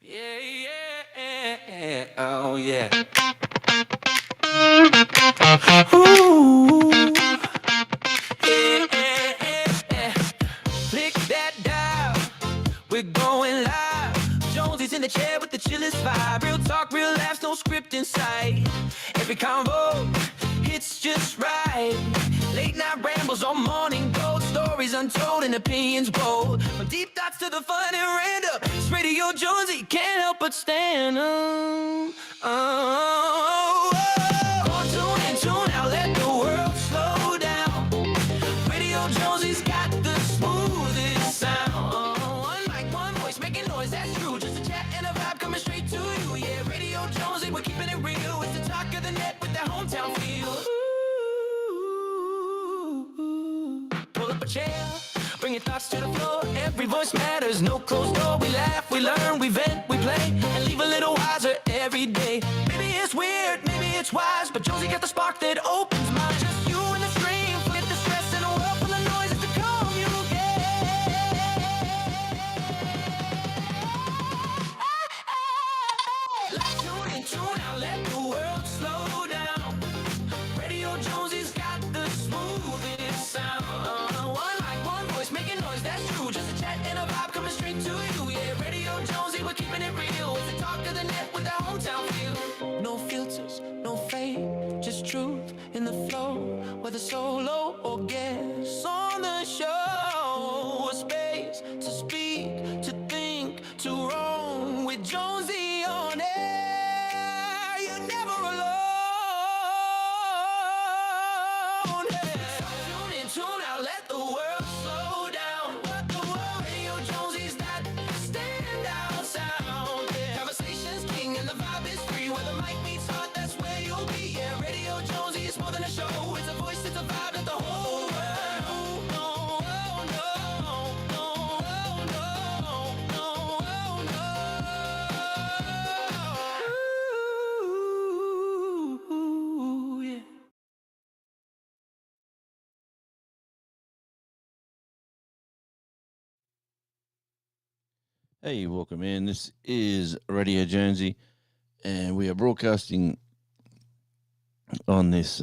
Yeah, yeah, oh yeah. Ooh, yeah, yeah. Click that dial, we're going live. Jonesy's in the chair with the chillest vibe. Real talk, real laughs, no script in sight. Every convo hits just right. Late night rambles on morning gold. Stories untold and opinions bold. From deep thoughts to the fun and random. It's Radio Jonesy, can't help but stand on. Oh, tune in, tune out, let the world slow down. Radio Jonesy's got the smoothest sound. One mic, one voice, making noise, that's true. Just a chat and a vibe coming straight to you. Yeah, Radio Jonesy, we're keeping it real. It's the talk of the net with that hometown feel. Ooh, pull up a chair, bring your thoughts to the floor. Every voice matters, no closed door. We laugh, we learn, we vent, we play, and leave a little wiser every day. Maybe it's weird, maybe it's wise, but Jonesy got the spark that opens minds. Just you and the stream, forget the stress in a world full of noise. It's the calm you get. Tune in, tune out, let the world slow down. Radio Jonesy's got the smoothest sound. One mic, one voice, making noise, that's true. Just a chat and a vibe coming straight to you. Yeah, Radio Jonesy, we're keeping it real. It's the talk of the net with that hometown feel. No filters, no fade, just truth in the flow. Whether solo or guest on the show, a space to speak, to think, to roam with Jonesy on air. You're never alone. Tune in, tune out, let the world slow down. What the world? Radio Jonesy's that standout sound. Conversations king and the vibe is free. Where the mic meets heart, that's where you'll be. Yeah, Radio Jonesy is more than a show. It's a voice, it's a vibe that the whole world. Ooh, yeah. Hey, welcome in. This is Radio Jonesy, and we are broadcasting on this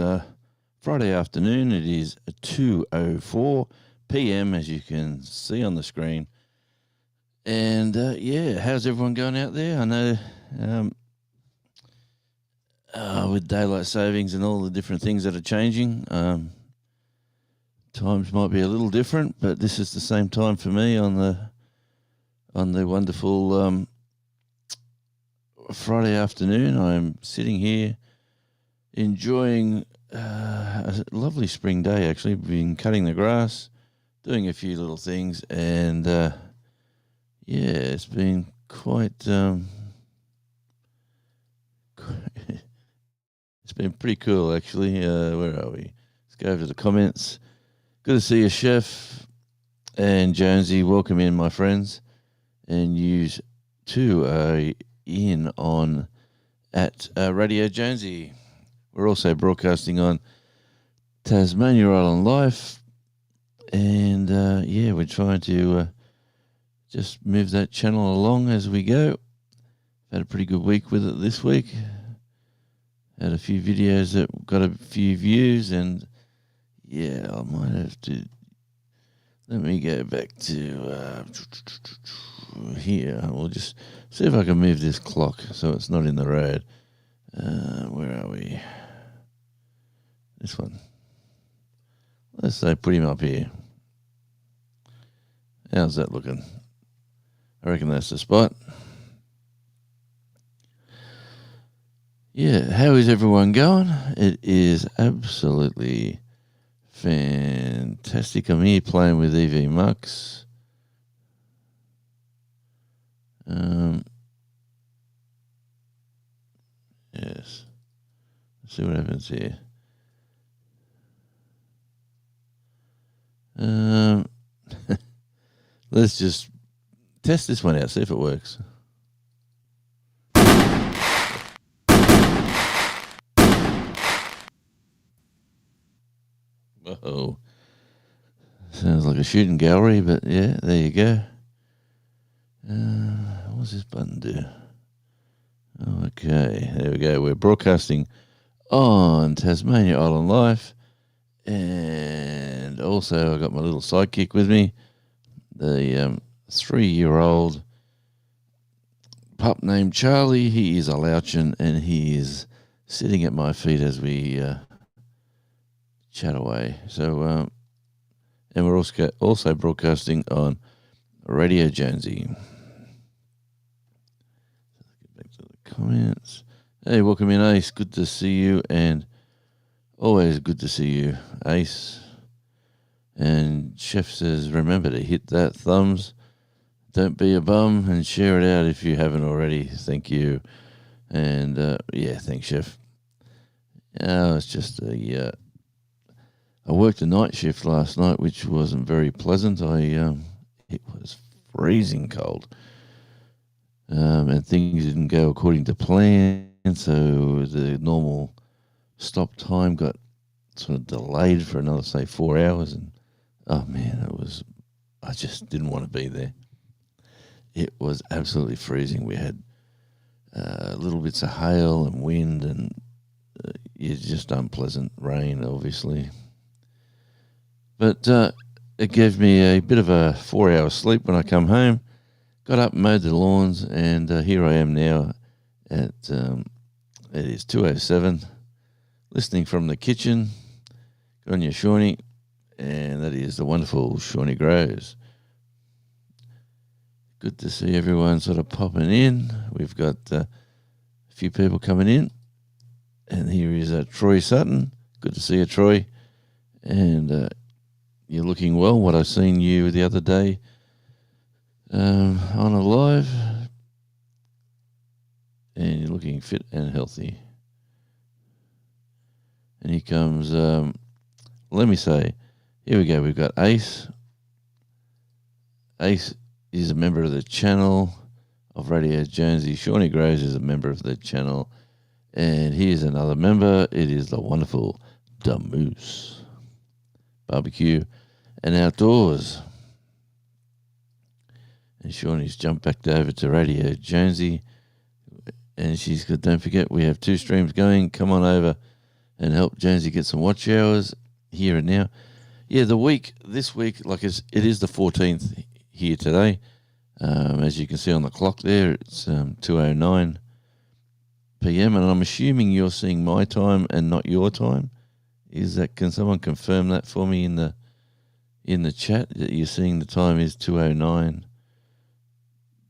Friday afternoon. It is 2:04 p.m., as you can see on the screen. And yeah, how's everyone going out there? I know with daylight savings and all the different things that are changing, times might be a little different, but this is the same time for me on the wonderful Friday afternoon. I'm sitting here enjoying a lovely spring day, actually. Been cutting the grass, doing a few little things, and yeah, it's been quite it's been pretty cool, actually. Where are we? Let's go over to the comments. Good to see you, Chef and Jonesy. Welcome in, my friends. And you too are in on at Radio Jonesy. We're also broadcasting on Tasmania Island Life. And yeah, we're trying to just move that channel along as we go. Had a pretty good week with it this week. Had a few videos that got a few views, and yeah, I might have to. Let me go back to here. We'll just see if I can move this clock so it's not in the road. Where are we? This one. Let's say put him up here. How's that looking? I reckon that's the spot. Yeah, how is everyone going? It is absolutely fantastic. I'm here playing with EV Mux. Yes. Let's see what happens here. Let's just test this one out, see if it works. Uh-oh. Sounds like a shooting gallery, but yeah, there you go. What's this button do? Okay, there we go. We're broadcasting on Tasmania Island Life. And also I got my little sidekick with me, the 3-year-old pup named Charlie. He is a Louchin, and he is sitting at my feet as we chat away. So, and we're also broadcasting on Radio Jonesy. Get back to the comments. Hey, welcome in, Ace. Good to see you, and always good to see you, Ace. And Chef says, remember to hit that thumbs. Don't be a bum, and share it out if you haven't already. Thank you. And yeah, thanks, Chef. It's just I worked a night shift last night, which wasn't very pleasant. It was freezing cold, and things didn't go according to plan. So the normal stop time got sort of delayed for another, say, 4 hours, and oh man, I just didn't want to be there. It was absolutely freezing. We had little bits of hail and wind, and it's just unpleasant rain, obviously. But it gave me a bit of a 4-hour sleep when I come home. Got up, mowed the lawns, and here I am now at it is 2:07, listening from the kitchen. Good on you, Shawnee. And that is the wonderful Shawnee Grows. Good to see everyone sort of popping in. We've got a few people coming in. And here is Troy Sutton. Good to see you, Troy. And you're looking well. What I seen you the other day on a live. And you're looking fit and healthy. And here comes, let me say, here we go. We've got Ace. Ace is a member of the channel of Radio Jonesy. Shawnee Grows is a member of the channel. And here's another member. It is the wonderful Da Moose. Barbecue and Outdoors. And Shawnee's jumped back over to Radio Jonesy. And she's good. Don't forget, we have 2 streams going. Come on over and help Jonesy get some watch hours here and now. Yeah, this week, like it is the 14th here today. As you can see on the clock there, it's 2:09 p.m. and I'm assuming you're seeing my time and not your time. Can someone confirm that for me in the chat, that you're seeing the time is 2:09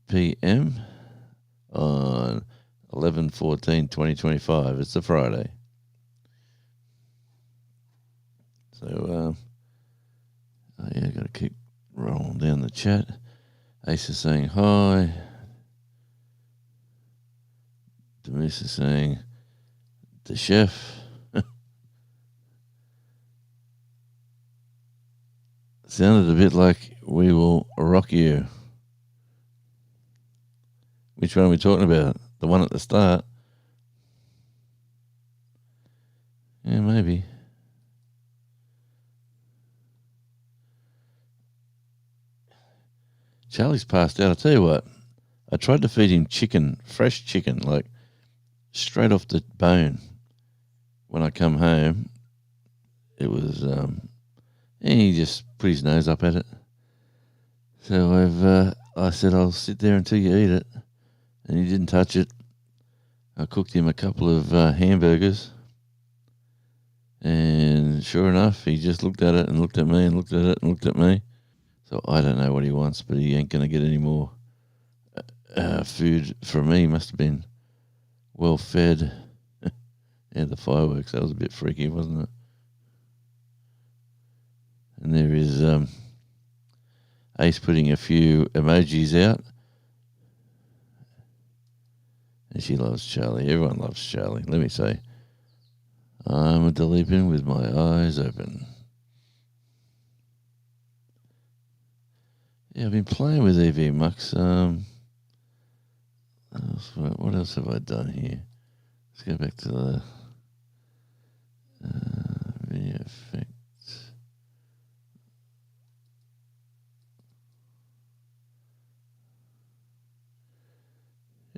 p.m. on 11/14/2025. It's a Friday. So yeah, got to keep rolling down the chat. Ace is saying hi. Demise is saying the chef. Sounded a bit like We Will Rock You. Which one are we talking about? The one at the start? Yeah, maybe. Charlie's passed out. I'll tell you what. I tried to feed him chicken, fresh chicken, like straight off the bone. When I come home, it was, and he just put his nose up at it. So I said, I'll sit there until you eat it. And he didn't touch it. I cooked him a couple of hamburgers. And sure enough, he just looked at it and looked at me and looked at it and looked at me. So I don't know what he wants, but he ain't going to get any more food from me. He must have been well fed. Yeah, the fireworks, that was a bit freaky, wasn't it? And there is Ace putting a few emojis out. And she loves Charlie. Everyone loves Charlie. Let me say, I'm a Delipin with my eyes open. Yeah, I've been playing with EV Mux. What else have I done here? Let's go back to the video effects.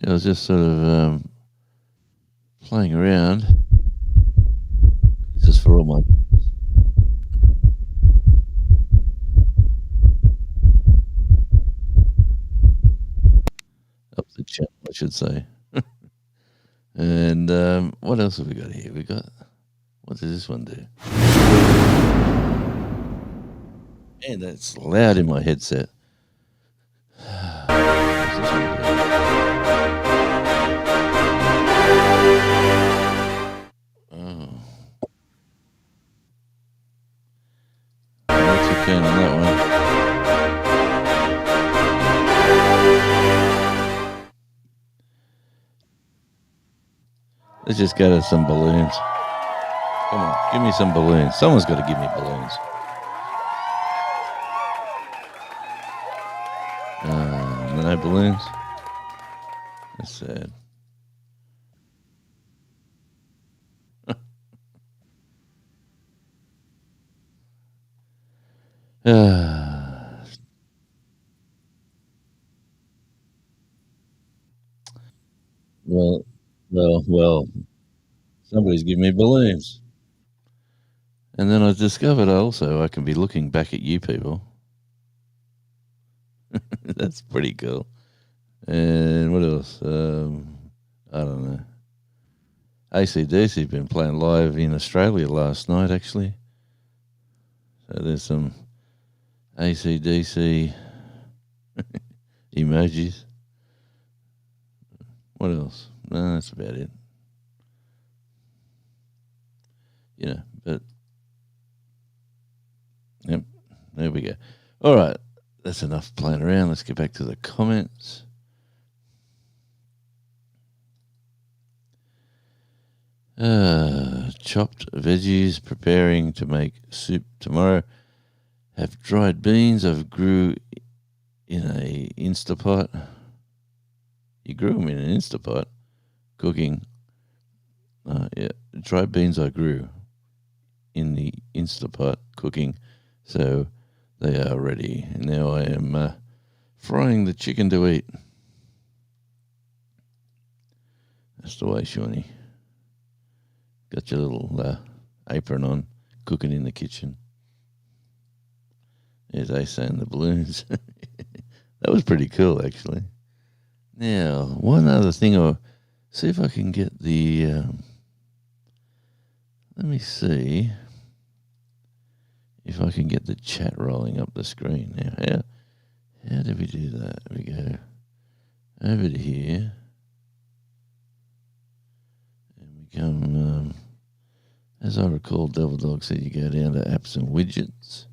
I was just sort of playing around. Just for all my. Up the channel, I should say. And what else have we got here? We got. What does this one do? And that's loud in my headset. What's this one do? Oh. Not too keen on that one. Let's just go to some balloons. Come on, give me some balloons. Someone's got to give me balloons. No balloons. That's sad. Well. Somebody's giving me balloons. And then I discovered also I can be looking back at you people. That's pretty cool. And what else? I don't know. AC/DC been playing live in Australia last night, actually. So there's some AC/DC emojis. What else? No, that's about it. But yep, there we go. All right, that's enough playing around. Let's get back to the comments. Chopped veggies, preparing to make soup tomorrow. Have dried beans I've grew in a Instapot. You grew them in an Instapot. Cooking. Yeah, dried beans I grew in the Instapot cooking, so they are ready. And now I am frying the chicken to eat. That's the way, Shawnee. Got your little apron on, cooking in the kitchen. There's Ace and the balloons. That was pretty cool, actually. Now, one other thing, I'll see if I can get the... let me see if I can get the chat rolling up the screen now. How do we do that? We go over to here, and we come. As I recall, Devil Dog said you go down to apps and widgets.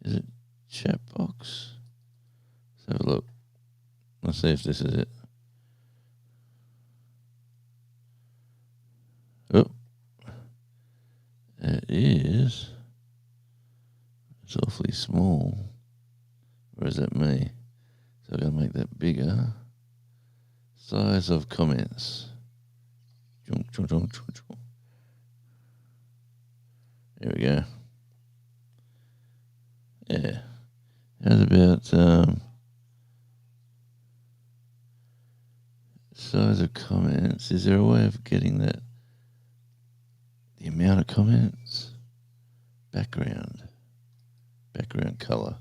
Is it chat box? Let's have a look. Let's see if this is it. Oh, it is. It's awfully small. Or is that me? So I'm going to make that bigger. Size of comments. There we go. Yeah. How's about size of comments? Is there a way of getting that? The amount of comments? Background color.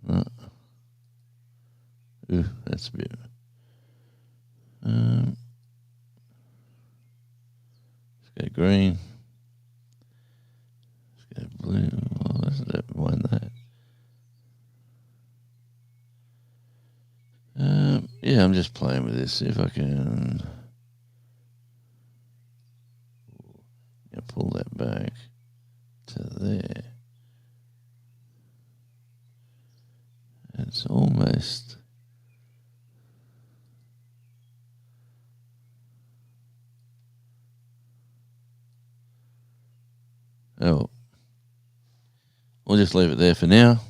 No. Ooh, that's a bit. Let's go green. Let's go blue. Oh, that's that one that. Yeah, I'm just playing with this. See if I can pull that back to there. It's almost. Oh, we'll just leave it there for now,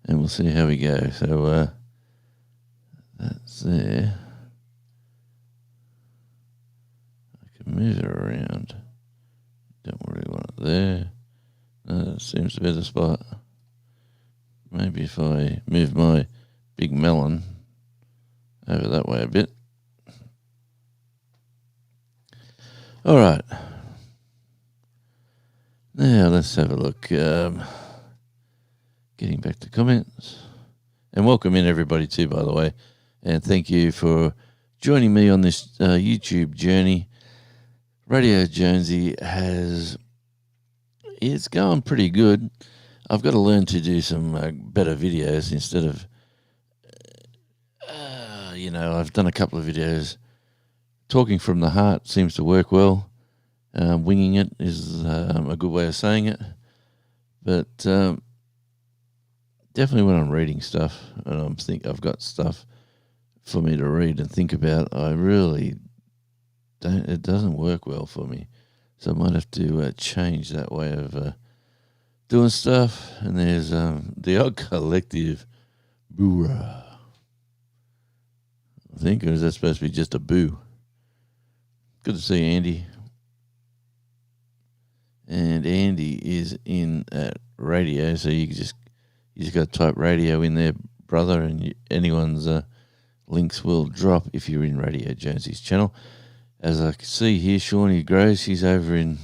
and we'll see how we go. So that's there. I can move it around. Don't really want it there. That seems to be the spot. Maybe if I move my big melon over that way a bit. All right. Now let's have a look. Getting back to comments. And welcome in everybody too, by the way. And thank you for joining me on this YouTube journey. Radio Jonesy it's going pretty good. I've got to learn to do some better videos instead of, I've done a couple of videos. Talking from the heart seems to work well. Winging it is a good way of saying it. But definitely when I'm reading stuff and I've got stuff for me to read and think about, I really don't. It doesn't work well for me. So I might have to change that way of doing stuff. And there's the Odd Collective Boora. I think, or is that supposed to be just a boo? Good to see Andy. And Andy is in radio, so you just got to type radio in there, brother, and anyone's links will drop if you're in Radio Jonesy's channel. As I can see here, Shawnee Grows, she's over in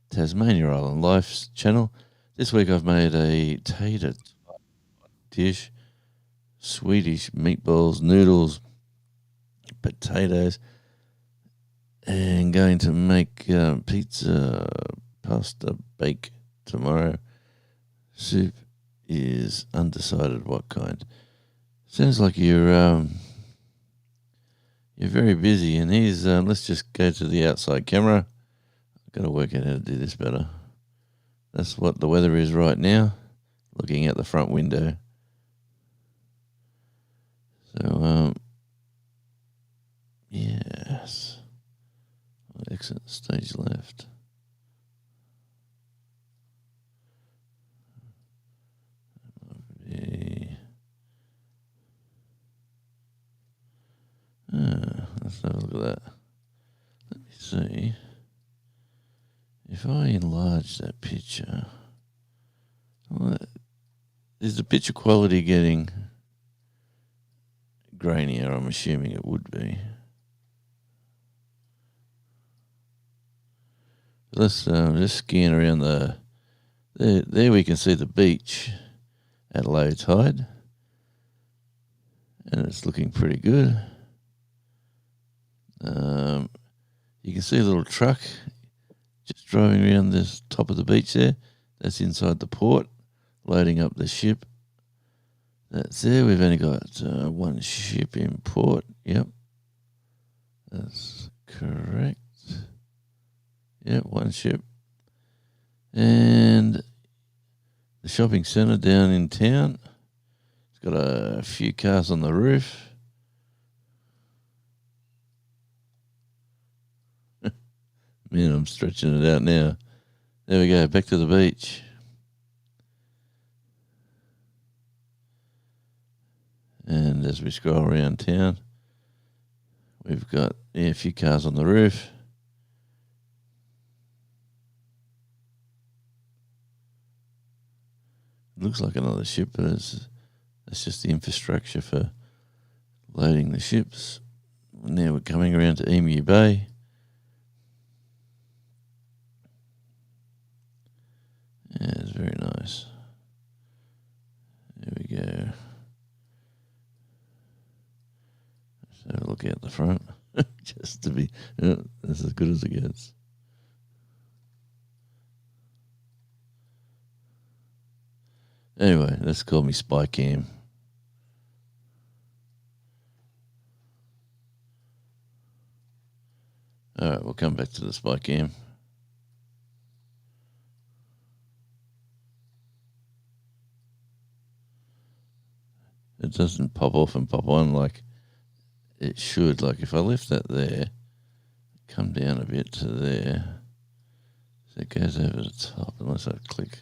Tasmania Island Life's channel. This week I've made a tater dish, Swedish meatballs, noodles, potatoes, and going to make pizza, pasta, bake tomorrow. Soup is undecided what kind. Sounds like you're very busy. And here's let's just go to the outside camera. I've got to work out how to do this better. That's what the weather is right now. Looking out the front window. So yes. Exit stage left. Let's have a look at that. Let me see. If I enlarge that picture, is the picture quality getting grainier? I'm assuming it would be. Let's just scan around there we can see the beach at low tide. And it's looking pretty good. You can see a little truck just driving around this top of the beach there. That's inside the port, loading up the ship. That's there. We've only got one ship in port. Yep. That's correct. Yep, one ship. And the shopping centre down in town. It's got a few cars on the roof. Man, I'm stretching it out now. There we go, back to the beach. And as we scroll around town, we've got a few cars on the roof. It looks like another ship, but that's just the infrastructure for loading the ships. Now we're coming around to Emu Bay. Yeah, it's very nice. There we go. Let's have a look out the front. Just to be, that's as good as it gets. Anyway, let's call me Spy Cam. All right, we'll come back to the Spy Cam. It doesn't pop off and pop on like it should. Like if I left that there, come down a bit to there, so it goes over the top unless I click.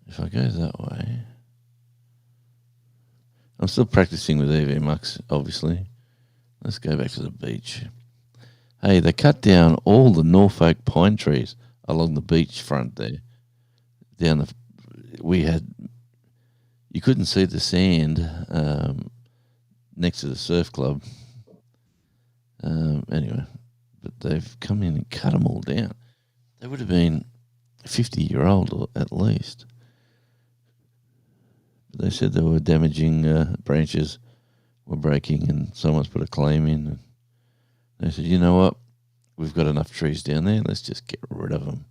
If I go that way, I'm still practicing with EVMux, obviously. Let's go back to the beach. Hey, they cut down all the Norfolk pine trees along the beach front there. You couldn't see the sand next to the surf club. Anyway, but they've come in and cut them all down. They would have been 50-year-old at least. But they said they were damaging branches, were breaking, and someone's put a claim in. And they said, you know what? We've got enough trees down there. Let's just get rid of them.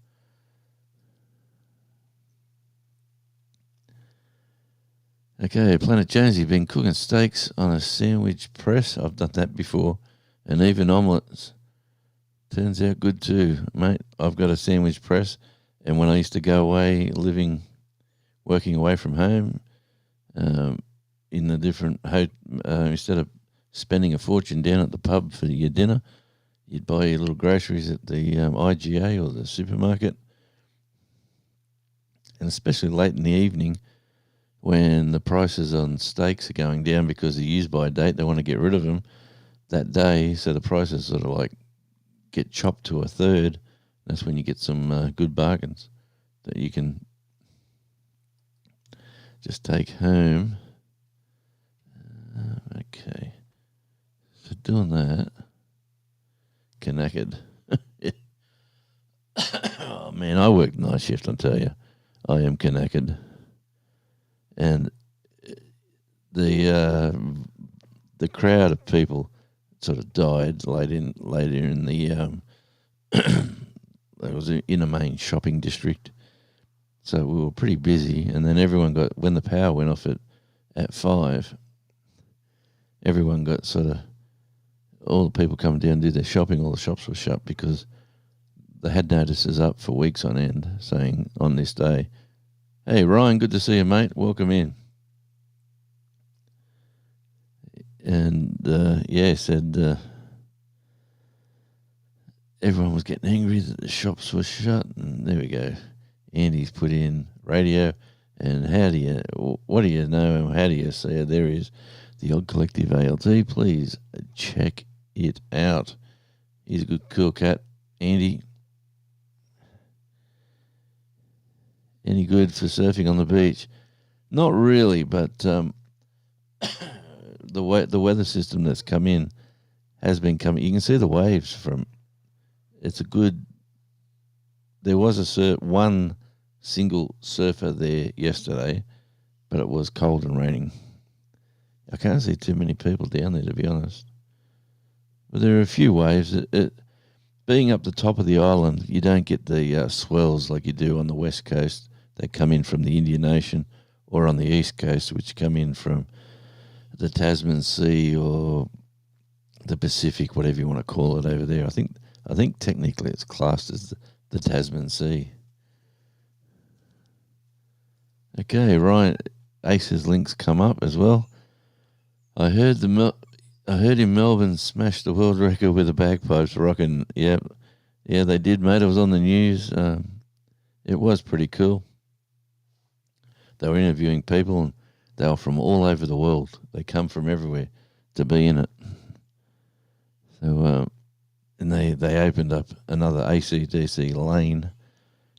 Okay, Planet Jonesy, been cooking steaks on a sandwich press. I've done that before. And even omelettes. Turns out good too, mate. I've got a sandwich press. And when I used to go away working away from home, in the different, instead of spending a fortune down at the pub for your dinner, you'd buy your little groceries at the IGA or the supermarket. And especially late in the evening, when the prices on steaks are going down because they're used by date, they want to get rid of them that day, so the prices sort of like get chopped to a third. That's when you get some good bargains that you can just take home. Okay, so doing that, knackered. Oh man, I work night shift. I tell you, I am knackered. And the crowd of people sort of died later in the it was in a main shopping district, so we were pretty busy. And then when the power went off at 5, everyone got sort of, all the people coming down and do their shopping. All the shops were shut because they had notices up for weeks on end saying on this day, "Hey, Ryan, good to see you, mate. Welcome in." And, said everyone was getting angry that the shops were shut. And there we go. Andy's put in radio. And what do you know? How do you see it? There is the Odd Collective ALT. Please check it out. He's a good, cool cat. Andy. Any good for surfing on the beach? Not really, but the weather system that's come in has been coming. You can see the waves from. It's a good. There was one single surfer there yesterday, but it was cold and raining. I can't see too many people down there, to be honest. But there are a few waves. Being up the top of the island, you don't get the swells like you do on the west coast. They come in from the Indian Ocean, or on the east coast, which come in from the Tasman Sea or the Pacific, whatever you want to call it over there. I think technically it's classed as the Tasman Sea. Okay, Ryan, Ace's links come up as well. I heard in Melbourne smash the world record with the bagpipes rocking. Yeah, they did, mate. It was on the news. It was pretty cool. They were interviewing people, and they were from all over the world. They come from everywhere to be in it. So, and they opened up another AC/DC lane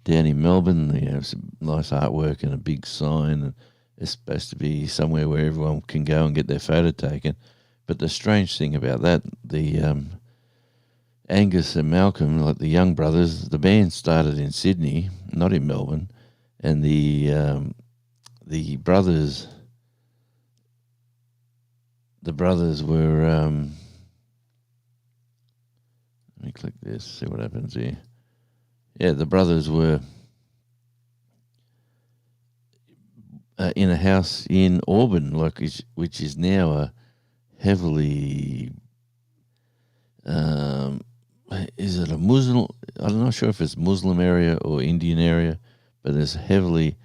down in Melbourne. They have some nice artwork and a big sign. And it's supposed to be somewhere where everyone can go and get their photo taken. But the strange thing about that, the Angus and Malcolm, like the Young Brothers, the band started in Sydney, not in Melbourne, and the brothers were. Let me click this, see what happens here. Yeah, the brothers were in a house in Auburn, which is now a heavily. Is it a Muslim? I'm not sure if it's Muslim area or Indian area, but it's heavily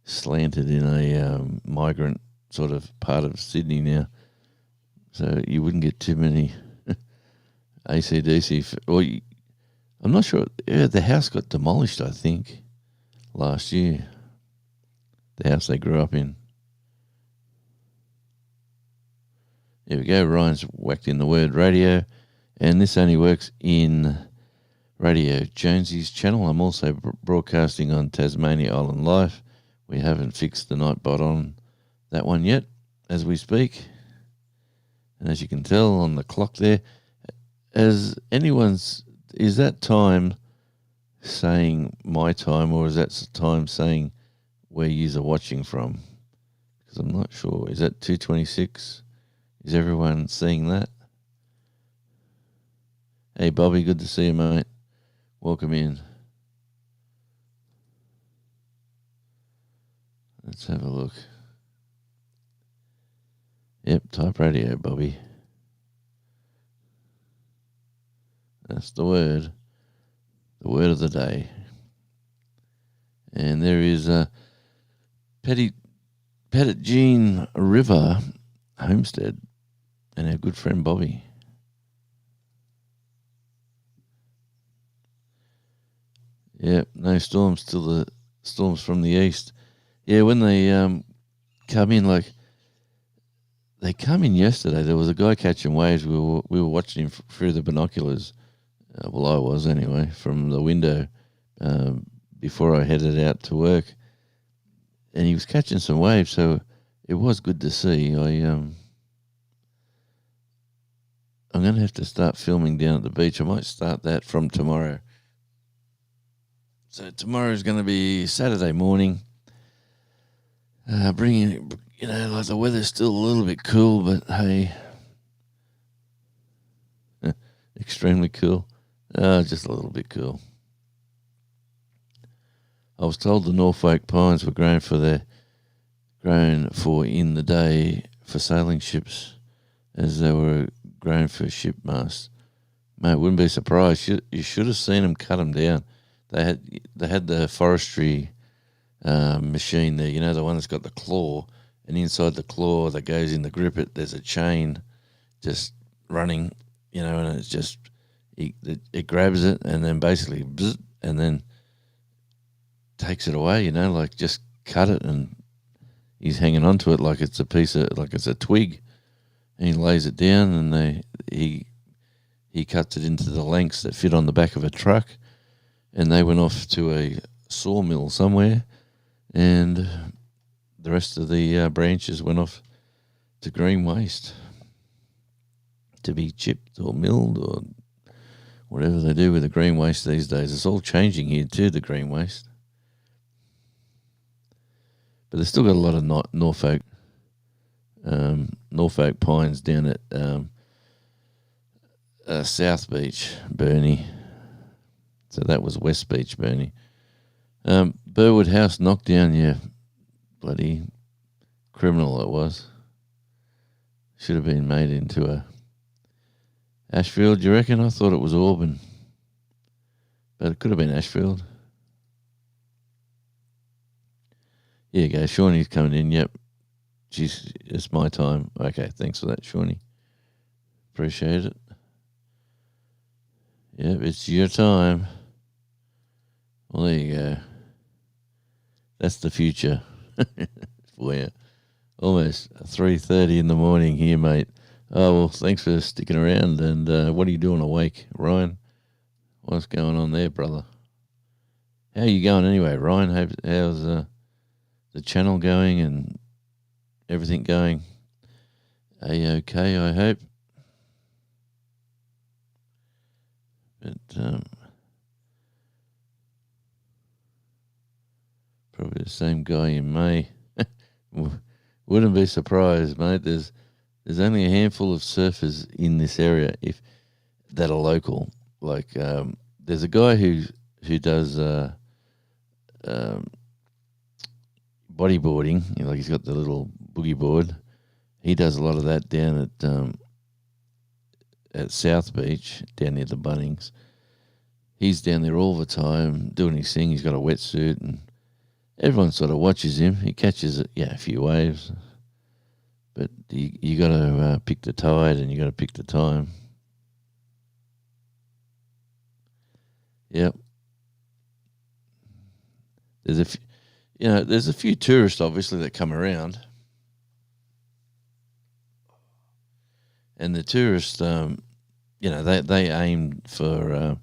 slanted in a migrant sort of part of Sydney now. So you wouldn't get too many AC/DC. I'm not sure. Yeah, the house got demolished, I think, last year. The house they grew up in. There we go. Ryan's whacked in the word radio. And this only works in Radio Jonesy's channel. I'm also broadcasting on Tasmania Island Live. We haven't fixed the Nightbot on that one yet as we speak. And as you can tell on the clock there, is that time saying my time, or is that time saying where yous are watching from? Because I'm not sure. Is that 2:26? Is everyone seeing that? Hey, Bobby, good to see you, mate. Welcome in. Let's have a look. Yep, type radio, Bobby. That's the word of the day. And there is Pettit Jean River Homestead and our good friend Bobby. Yep, no storms, still the storms from the east. Yeah, when they come in, like they come in yesterday, there was a guy catching waves. We were watching him through the binoculars. Well, I was anyway, from the window before I headed out to work, and he was catching some waves. So it was good to see. I'm going to have to start filming down at the beach. I might start that from tomorrow. So tomorrow is going to be Saturday morning. Bringing, like the weather's still a little bit cool, but hey, extremely cool. Just a little bit cool. I was told the Norfolk pines were grown for in the day for sailing ships, as they were grown for ship masts. Mate, wouldn't be surprised. You should have seen them cut them down. They had the forestry machine there, the one that's got the claw, and inside the claw that goes in the grip, there's a chain just running, and it's just it grabs it and then basically bzz, and then takes it away, like just cut it, and he's hanging onto it like it's a twig, and he lays it down, and he cuts it into the lengths that fit on the back of a truck, and they went off to a sawmill somewhere, and the rest of the branches went off to green waste to be chipped or milled or whatever they do with the green waste these days. It's all changing here too, the green waste. But they've still got a lot of Norfolk pines down at South Beach, Burnie. So that was West Beach, Burnie. Burwood House knocked down, yeah. Bloody criminal it was. Should have been made into a Ashfield, you reckon? I thought it was Auburn. But it could have been Ashfield. Here you go. Shawnee's coming in. Yep. Jeez, it's my time. Okay, thanks for that, Shawnee. Appreciate it. Yep, it's your time. Well, there you go. That's the future for you. Almost 3:30 in the morning here, mate. Oh, well, thanks for sticking around. And what are you doing awake, Ryan? What's going on there, brother? How are you going anyway, Ryan? How's the channel going and everything going? A-okay, I hope. But probably the same guy in May. Wouldn't be surprised, mate. There's only a handful of surfers in this area that are local. Like there's a guy who does bodyboarding. He's got the little boogie board. He does a lot of that down at South Beach, down near the Bunnings. He's down there all the time doing his thing. He's got a wetsuit, and everyone sort of watches him. He catches a few waves, but you got to pick the tide, and you got to pick the time. Yep. There's a few tourists obviously that come around, and the tourists, they aim for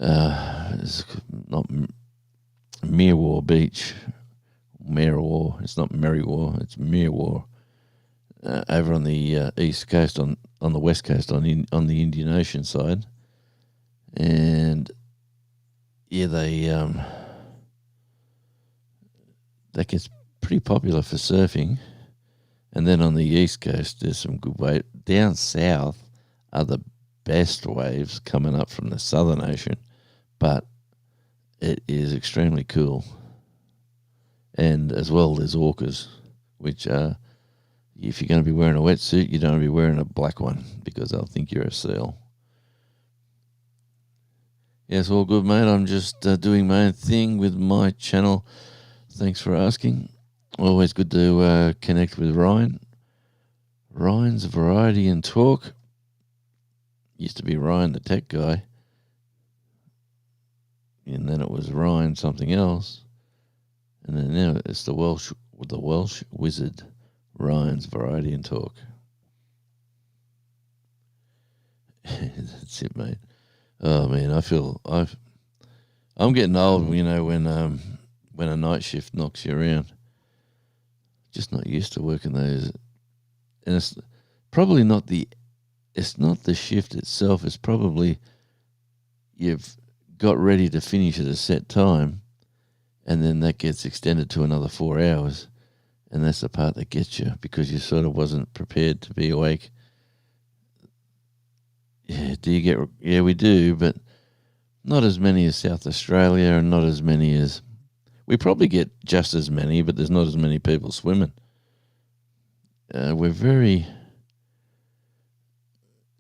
it's not Mirwar Beach, Merriwa. It's not Merriwa, it's Merriwa. Over on the east coast, on the west coast, on the Indian Ocean side. And yeah, that gets pretty popular for surfing. And then on the east coast, there's some good waves. Down south are the best waves coming up from the Southern Ocean, but it is extremely cool. And as well, there's orcas, which are, if you're going to be wearing a wetsuit, you don't want to be wearing a black one because they'll think you're a seal. Yes, all good, mate. I'm just doing my own thing with my channel. Thanks for asking. Always good to connect with Ryan. Ryan's Variety and Talk. Used to be Ryan the tech guy. And then it was Ryan something else. And then now it's the Welsh wizard, Ryan's Variety and Talk. That's it, mate. Oh man, I'm getting old, you know, when a night shift knocks you around. Just not used to working those, and it's probably not the shift itself. It's probably you've got ready to finish at a set time, and then that gets extended to another 4 hours, and that's the part that gets you because you sort of wasn't prepared to be awake. Yeah, we do, but not as many as South Australia, and not as many as. We probably get just as many, but there's not as many people swimming.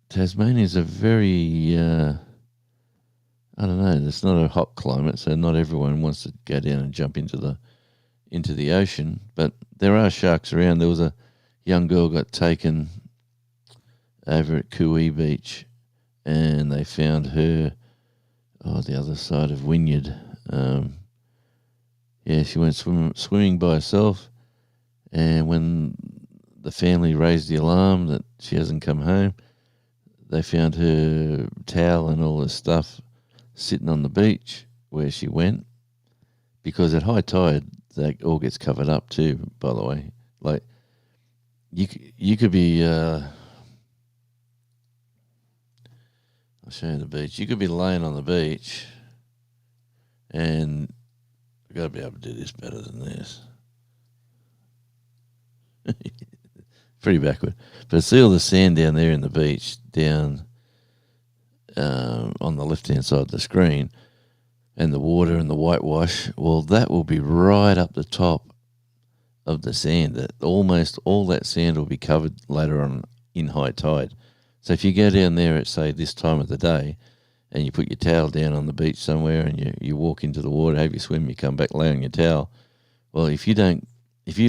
Tasmania's a very, I don't know, it's not a hot climate, so not everyone wants to go down and jump into the ocean, but there are sharks around. There was a young girl got taken over at Kui Beach, and they found her, the other side of Wynyard. Yeah, she went swimming by herself, and when the family raised the alarm that she hasn't come home, they found her towel and all this stuff sitting on the beach where she went, because at high tide, that all gets covered up too, by the way. Like, you could be, I'll show you the beach. You could be laying on the beach, and I've got to be able to do this better than this. Pretty backward. But see all the sand down there in the beach, down on the left-hand side of the screen, and the water and the whitewash, well, that will be right up the top of the sand. That almost all that sand will be covered later on in high tide. So if you go down there at, say, this time of the day, and you put your towel down on the beach somewhere, and you walk into the water, have your swim, you come back, lay on your towel. Well, if you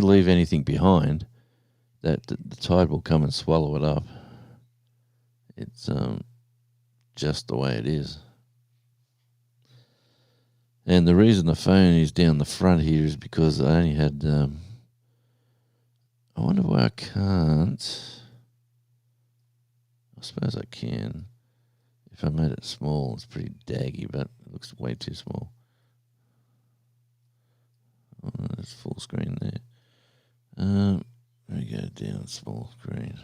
leave anything behind, that the tide will come and swallow it up. It's just the way it is. And the reason the phone is down the front here is because I only had. I wonder why I can't. I suppose I can. If I made it small, it's pretty daggy, but it looks way too small. Oh, there's full screen there. Let me go down small screen.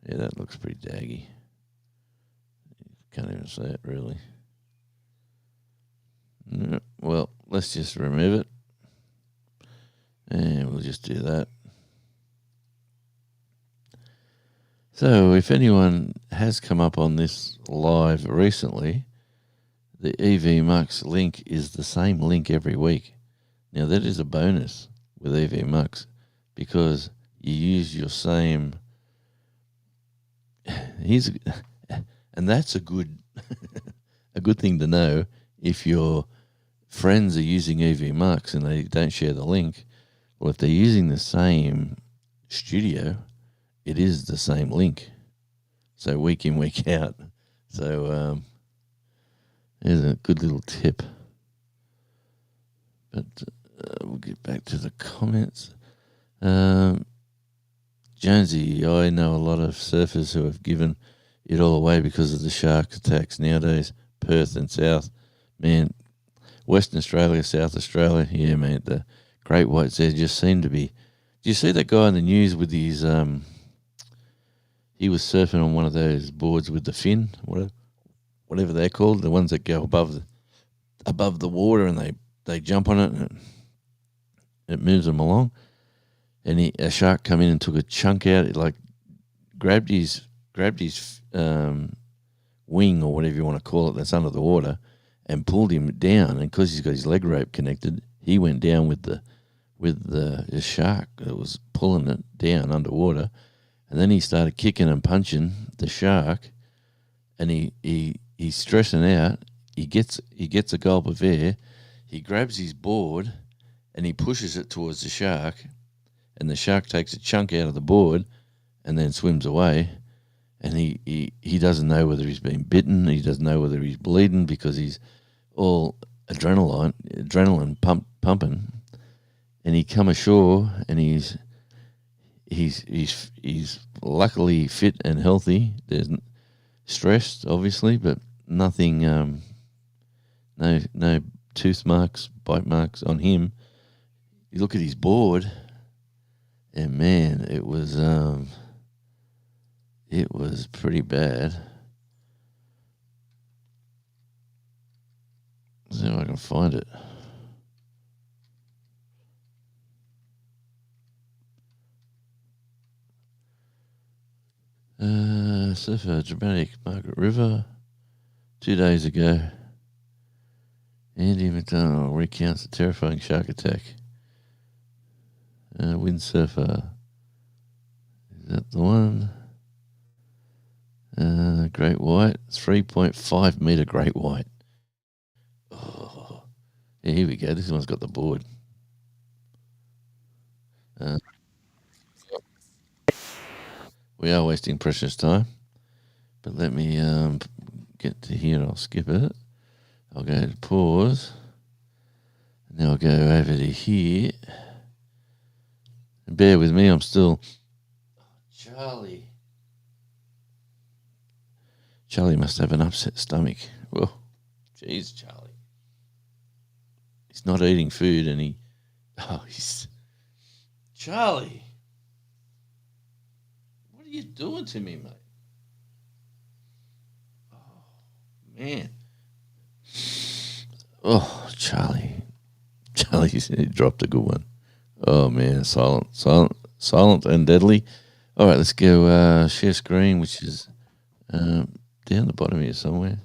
Yeah, that looks pretty daggy. Can't even see it, really. No, well, let's just remove it. And we'll just do that. So if anyone has come up on this live recently, the EV Mux link is the same link every week. Now, that is a bonus with EV Mux because you use your same... And that's a good a good thing to know if your friends are using EV Mux and they don't share the link. Well, if they're using the same studio, it is the same link. So week in, week out. So there's a good little tip. But we'll get back to the comments. Jonesy, I know a lot of surfers who have given it all away because of the shark attacks nowadays, Perth and South. Man, Western Australia, South Australia. Yeah, mate, the great whites there just seem to be. Do you see that guy in the news with his he was surfing on one of those boards with the fin, whatever they're called, the ones that go above the water, and they jump on it and it moves them along. And a shark come in and took a chunk out. It like grabbed his wing or whatever you want to call it that's under the water, and pulled him down. And because he's got his leg rope connected, he went down with the shark that was pulling it down underwater. And then he started kicking and punching the shark, and he's stressing out. He gets a gulp of air. He grabs his board and he pushes it towards the shark, and the shark takes a chunk out of the board and then swims away. And he doesn't know whether he's been bitten. He doesn't know whether he's bleeding because he's all adrenaline pumping. And he come ashore, and he's luckily fit and healthy. There's stressed, obviously, but nothing. No tooth marks, bite marks on him. You look at his board, and man, it was pretty bad. Let's see if I can find it. Surfer dramatic Margaret River 2 days ago. Andy McDonald recounts a terrifying shark attack. Windsurfer. Is that the one? Great white. 3.5 metre great white. Oh. Yeah, here we go. This one's got the board. We are wasting precious time. But let me get to here. I'll skip it. I'll go to pause. And then I'll go over to here. And bear with me, I'm still... Charlie must have an upset stomach. Well, jeez, Charlie. He's not eating food and he's... Charlie! What are you doing to me, mate? Oh, man. Oh, Charlie. He dropped a good one. Oh, man, silent and deadly. All right, let's go share screen, which is down the bottom here somewhere.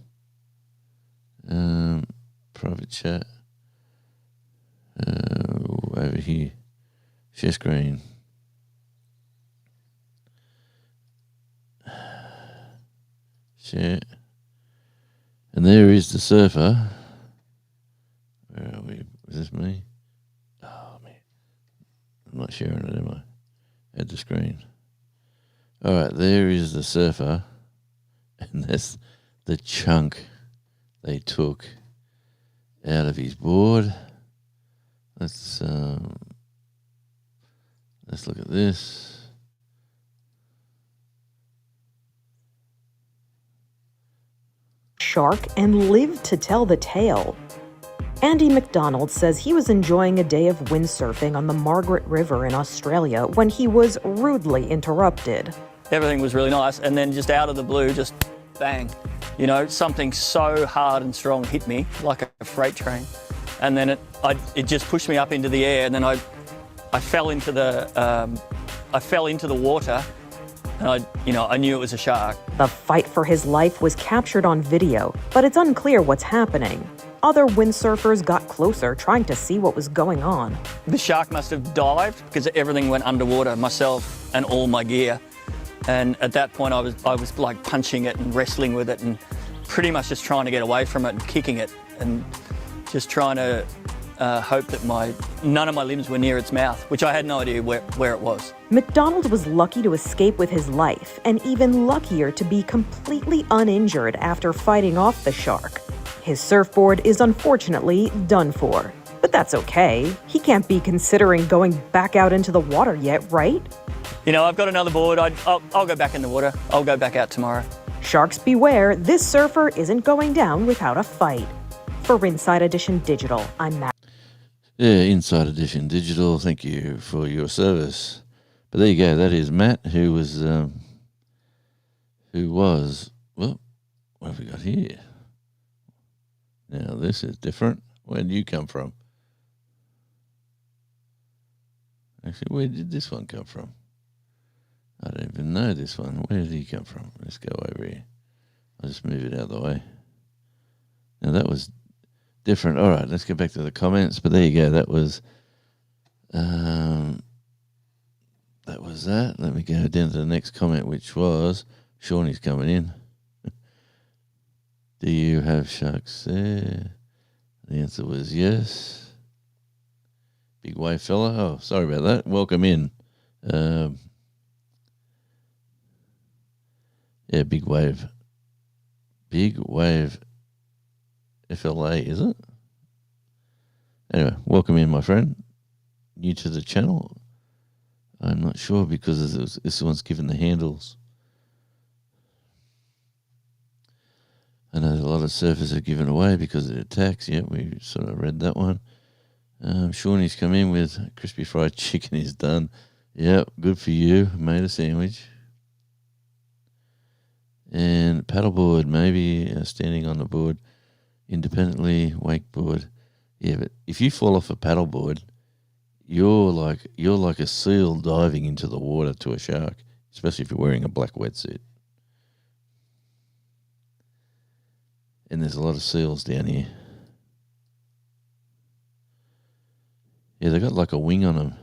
Private chat. Over here. Share screen. Share. And there is the surfer. Where are we? Is this me? Oh, man. I'm not sharing it, am I? Add the screen. All right, there is the surfer. And that's the chunk they took out of his board. Let's look at this. Shark and lived to tell the tale. Andy McDonald says he was enjoying a day of windsurfing on the Margaret River in Australia when he was rudely interrupted. Everything was really nice, and then just out of the blue, just bang. You know, something so hard and strong hit me like a freight train. And then it just pushed me up into the air, and then I fell into the water, and I knew it was a shark. The fight for his life was captured on video, but it's unclear what's happening. Other windsurfers got closer, trying to see what was going on. The shark must have dived because everything went underwater, myself and all my gear. And at that point, I was like punching it and wrestling with it, and pretty much just trying to get away from it and kicking it, and just trying to hope that none of my limbs were near its mouth, which I had no idea where it was. McDonald was lucky to escape with his life, and even luckier to be completely uninjured after fighting off the shark. His surfboard is unfortunately done for. But that's okay. He can't be considering going back out into the water yet, right? You know, I've got another board. I'll go back in the water. I'll go back out tomorrow. Sharks beware, this surfer isn't going down without a fight. For Inside Edition Digital, I'm Matt. Yeah, Inside Edition Digital. Thank you for your service. But there you go. That is Matt, who was well. What have we got here? Now this is different. Where did you come from? Actually, where did this one come from? I don't even know this one. Where did he come from? Let's go over here. I'll just move it out of the way. Now that was different. All right, let's get back to the comments. But there you go. That was that. Let me go down to the next comment, which was Shawnee's coming in. Do you have sharks there? The answer was yes. Big wave fella. Oh, sorry about that. Welcome in. Yeah, big wave. Big wave FLA, is it? Anyway, welcome in, my friend. New to the channel. I'm not sure because this one's given the handles. I know a lot of surfers are given away because of the tax. Yeah, we sort of read that one. Shawnee's come in with crispy fried chicken is done. Yep, good for you. Made a sandwich. And paddleboard, maybe standing on the board independently, wakeboard. Yeah, but if you fall off a paddleboard, you're like a seal diving into the water to a shark, especially if you're wearing a black wetsuit. And there's a lot of seals down here. Yeah, they got like a wing on them.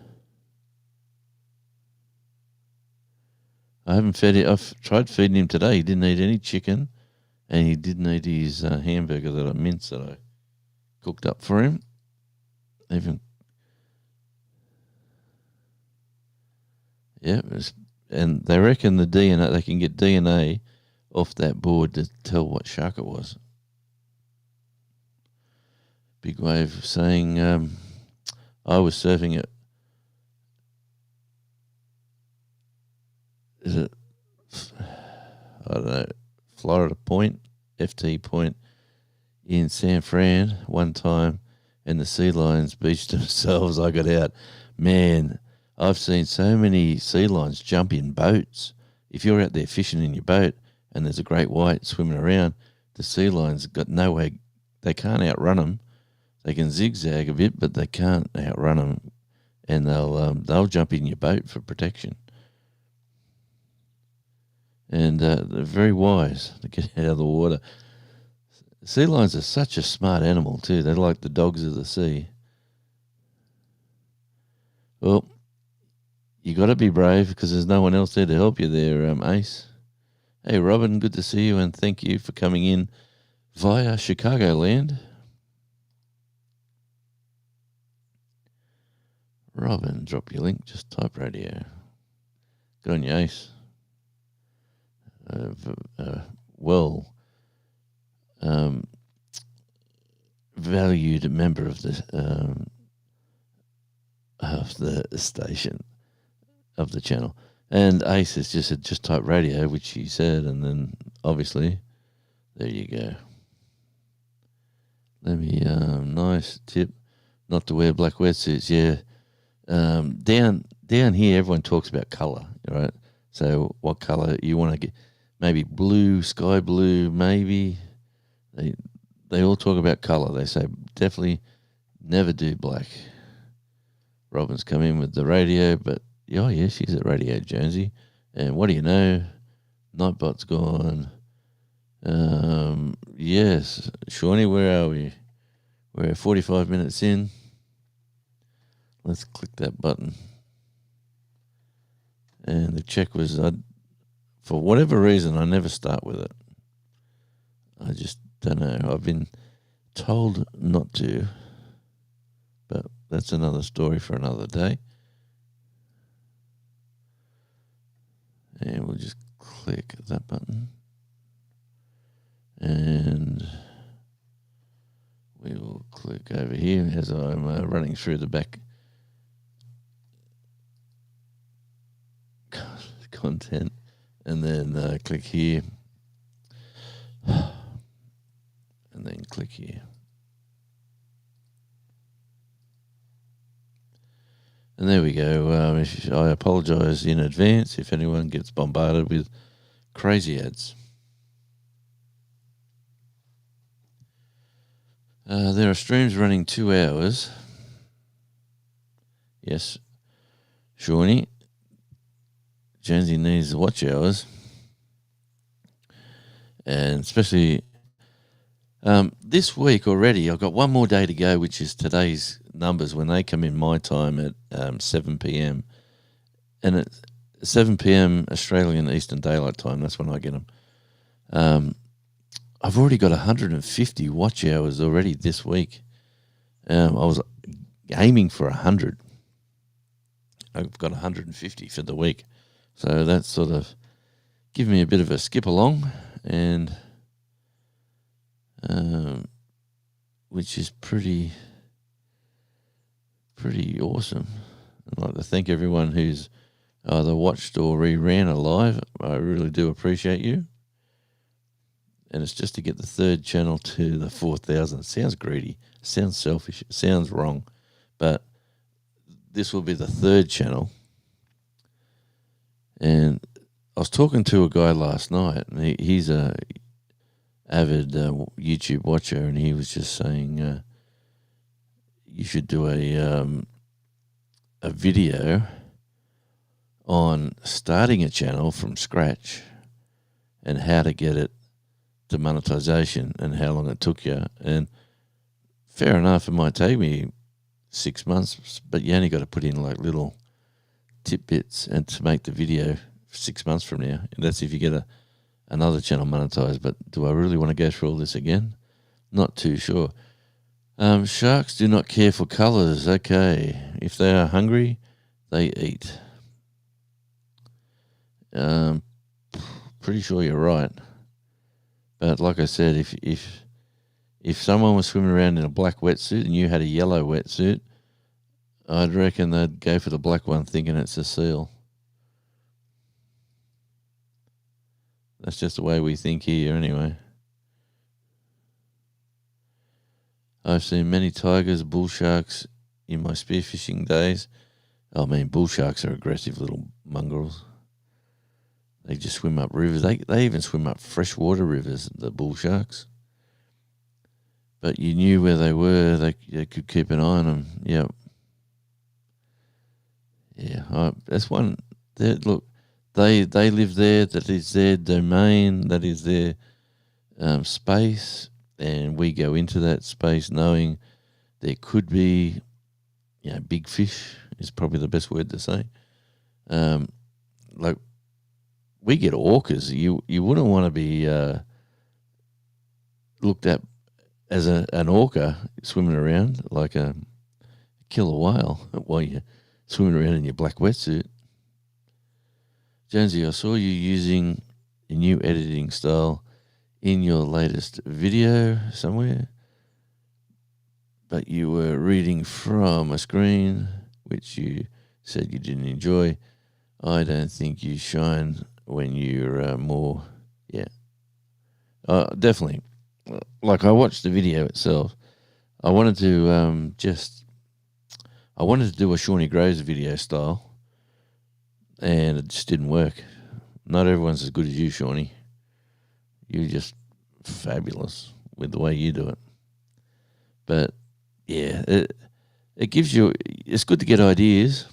I haven't fed it. I've tried feeding him today. He didn't eat any chicken, and he didn't eat his hamburger that I cooked up for him. And they reckon the DNA, they can get DNA off that board to tell what shark it was. Big wave saying, I was surfing at, is it, I don't know, Florida Point, FT Point in San Fran one time, and the sea lions beached themselves. I got out. Man, I've seen so many sea lions jump in boats. If you're out there fishing in your boat and there's a great white swimming around, the sea lions got no way. They can't outrun them. They can zigzag a bit, but they can't outrun them, and they'll jump in your boat for protection. And they're very wise to get out of the water. Sea lions are such a smart animal too. They're like the dogs of the sea. Well, you got to be brave because there's no one else there to help you there, Ace. Hey, Robin, good to see you, and thank you for coming in via Chicagoland. Robin, drop your link. Just type radio. Good on you, Ace. Valued member of the station, of the channel. And Ace has just said, just type radio, which he said, and then obviously, there you go. Let me, nice tip, not to wear black wetsuits. Yeah. Down here, everyone talks about colour, right? So what colour you want to get? Maybe blue, sky blue, maybe. They all talk about colour. They say definitely never do black. Robin's come in with the radio, but oh yeah, she's at Radio Jonesy. And what do you know? Nightbot's gone. Yes, Shawnee, where are we? We're 45 minutes in. Let's click that button. And the check was, for whatever reason, I never start with it. I just don't know. I've been told not to, but that's another story for another day. And we'll just click that button. And we will click over here as I'm running through the back content, and then click here, and then click here. And there we go. I apologise in advance if anyone gets bombarded with crazy ads. There are streams running 2 hours. Yes, Shawnee. Jonesy needs the watch hours. And especially this week already, I've got one more day to go, which is today's numbers when they come in my time at 7 p.m. And at 7 p.m. Australian Eastern Daylight Time, that's when I get them. I've already got 150 watch hours already this week. I was aiming for 100. I've got 150 for the week. So that's sort of giving me a bit of a skip along, and which is pretty awesome. I'd like to thank everyone who's either watched or reran a live. I really do appreciate you. And it's just to get the third channel to the 4,000. It sounds greedy. It sounds selfish. It sounds wrong. But this will be the third channel. And I was talking to a guy last night, and he's a avid YouTube watcher, and he was just saying you should do a video on starting a channel from scratch and how to get it to monetization and how long it took you. And fair enough, it might take me 6 months, but you only got to put in like little tidbits and to make the video 6 months from now. And that's if you get another channel monetized. But do I really want to go through all this again? Not too sure. Sharks do not care for colors. Okay. If they are hungry, they eat. Pretty sure you're right. But like I said, if someone was swimming around in a black wetsuit and you had a yellow wetsuit, I'd reckon they'd go for the black one thinking it's a seal. That's just the way we think here anyway. I've seen many tigers, bull sharks in my spearfishing days. I mean, bull sharks are aggressive little mongrels. They just swim up rivers. They even swim up freshwater rivers, the bull sharks. But you knew where they were. They could keep an eye on them. Yep. Yeah, that's one. Look, they live there. That is their domain. That is their space. And we go into that space knowing there could be, big fish is probably the best word to say. Like, we get orcas. You wouldn't want to be looked at as an orca swimming around like a killer whale while you're swimming around in your black wetsuit. Jonesy, I saw you using a new editing style in your latest video somewhere, but you were reading from a screen, which you said you didn't enjoy. I don't think you shine when you're more, definitely. Like, I watched the video itself. I wanted to do a Shawnee Grows video style, and it just didn't work. Not everyone's as good as you, Shawnee. You're just fabulous with the way you do it. But yeah, it gives you. It's good to get ideas,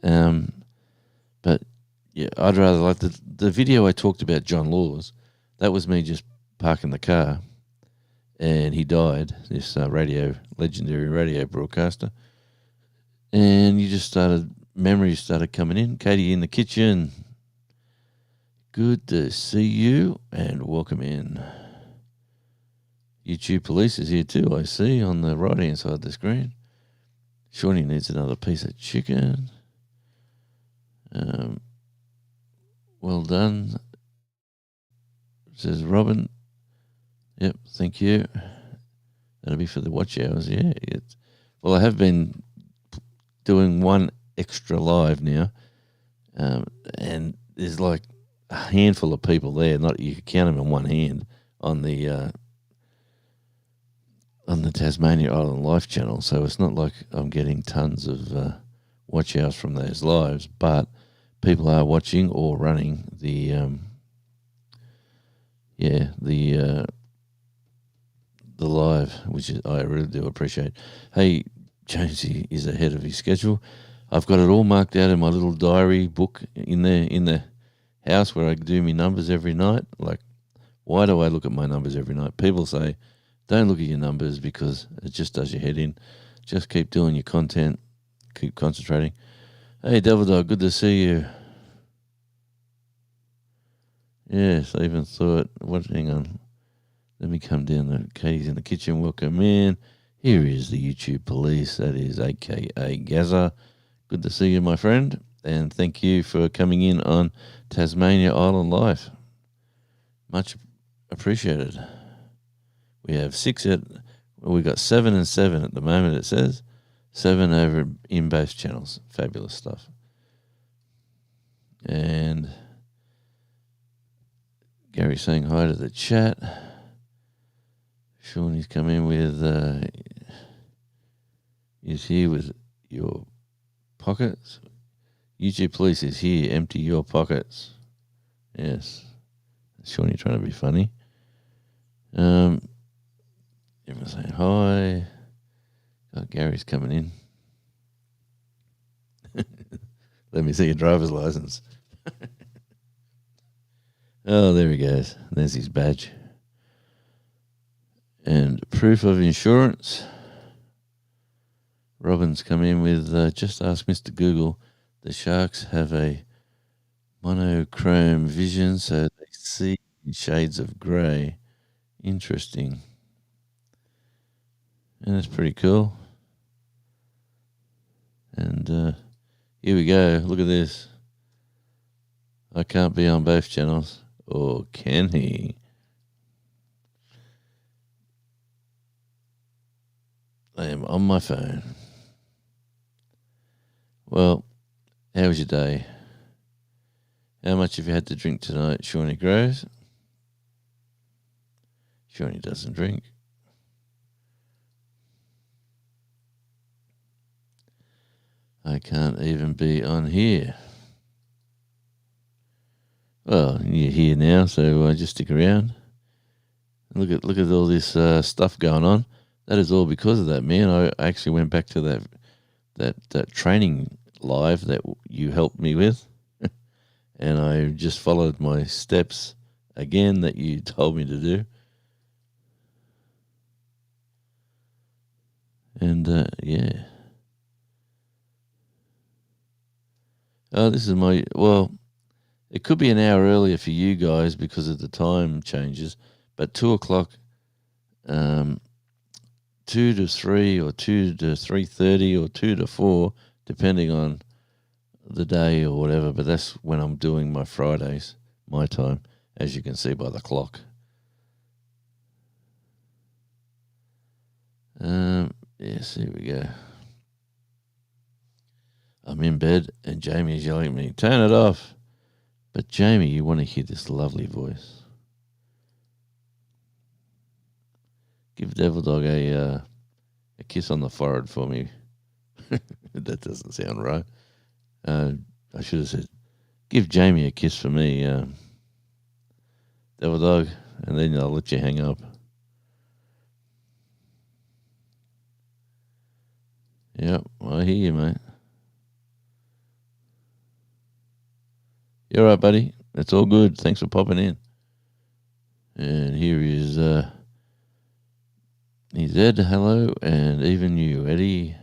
but yeah, I'd rather like the video I talked about John Laws. That was me just parking the car, and he died. This legendary radio broadcaster, and memories started coming in. Katie in the kitchen. Good to see you, and welcome in. YouTube Police is here too, I see, on the right-hand side of the screen. Shawnee needs another piece of chicken. Well done, says Robin. Yep, thank you. That'll be for the watch hours, yeah. Well, I have been doing one extra live now, and there's like a handful of people there. Not you can count them in one hand on the Tasmania Island Life channel. So it's not like I'm getting tons of watch hours from those lives, but people are watching or running the live, which I really do appreciate. Hey, Jonesy is ahead of his schedule. I've got it all marked out in my little diary book in the house where I do my numbers every night. Like, why do I look at my numbers every night? People say, don't look at your numbers because it just does your head in. Just keep doing your content. Keep concentrating. Hey, Devil Dog, good to see you. Yes, I even thought, hang on. Let me come down. Katie's in the kitchen. Welcome in. Here is the YouTube police. That is AKA Gaza. Good to see you, my friend. And thank you for coming in on Tasmania Island Life. Much appreciated. We have we got 7 and 7 at the moment, it says. 7 over in both channels. Fabulous stuff. And Gary saying hi to the chat. Shawnee's come in with, is here with your pockets. YouTube police is here. Empty your pockets. Yes. Shawnee trying to be funny. Everyone's saying hi. God, Gary's coming in. Let me see your driver's license. Oh, there he goes. There's his badge. And proof of insurance. Robin's come in with, just ask Mr. Google. The sharks have a monochrome vision, so they see in shades of grey. Interesting. And that's pretty cool. And here we go. Look at this. I can't be on both channels. Or can he? I am on my phone. Well, how was your day? How much have you had to drink tonight, Shawnee Groves? Shawnee doesn't drink. I can't even be on here. Well, you're here now, so just stick around. Look at all this stuff going on. That is all because of that, man. I actually went back to that training live that you helped me with, and I just followed my steps again that you told me to do. And yeah. Oh, this is it could be an hour earlier for you guys because of the time changes, but 2:00, 2 to 3 or 2 to 3:30 or 2 to 4, depending on the day or whatever. But that's when I'm doing my Fridays, my time, as you can see by the clock. Yes, here we go. I'm in bed and Jamie's yelling at me, turn it off. But Jamie, you want to hear this lovely voice. Give Devil Dog a kiss on the forehead for me. That doesn't sound right. I should have said, give Jamie a kiss for me, Devil Dog, and then I'll let you hang up. Yep, I hear you, mate. You're all right, buddy. That's all good. Thanks for popping in. And here is Ed, hello, and even you, Eddie.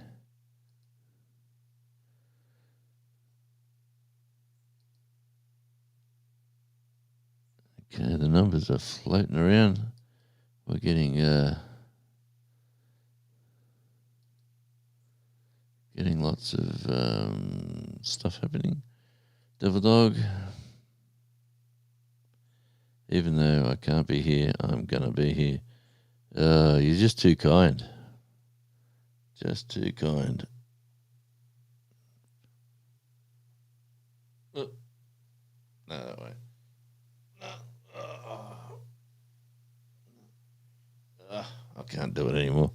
Okay, the numbers are floating around. We're getting lots of stuff happening. Devil Dog. Even though I can't be here, I'm gonna be here. You're just too kind. Just too kind. No, that way. I can't do it anymore.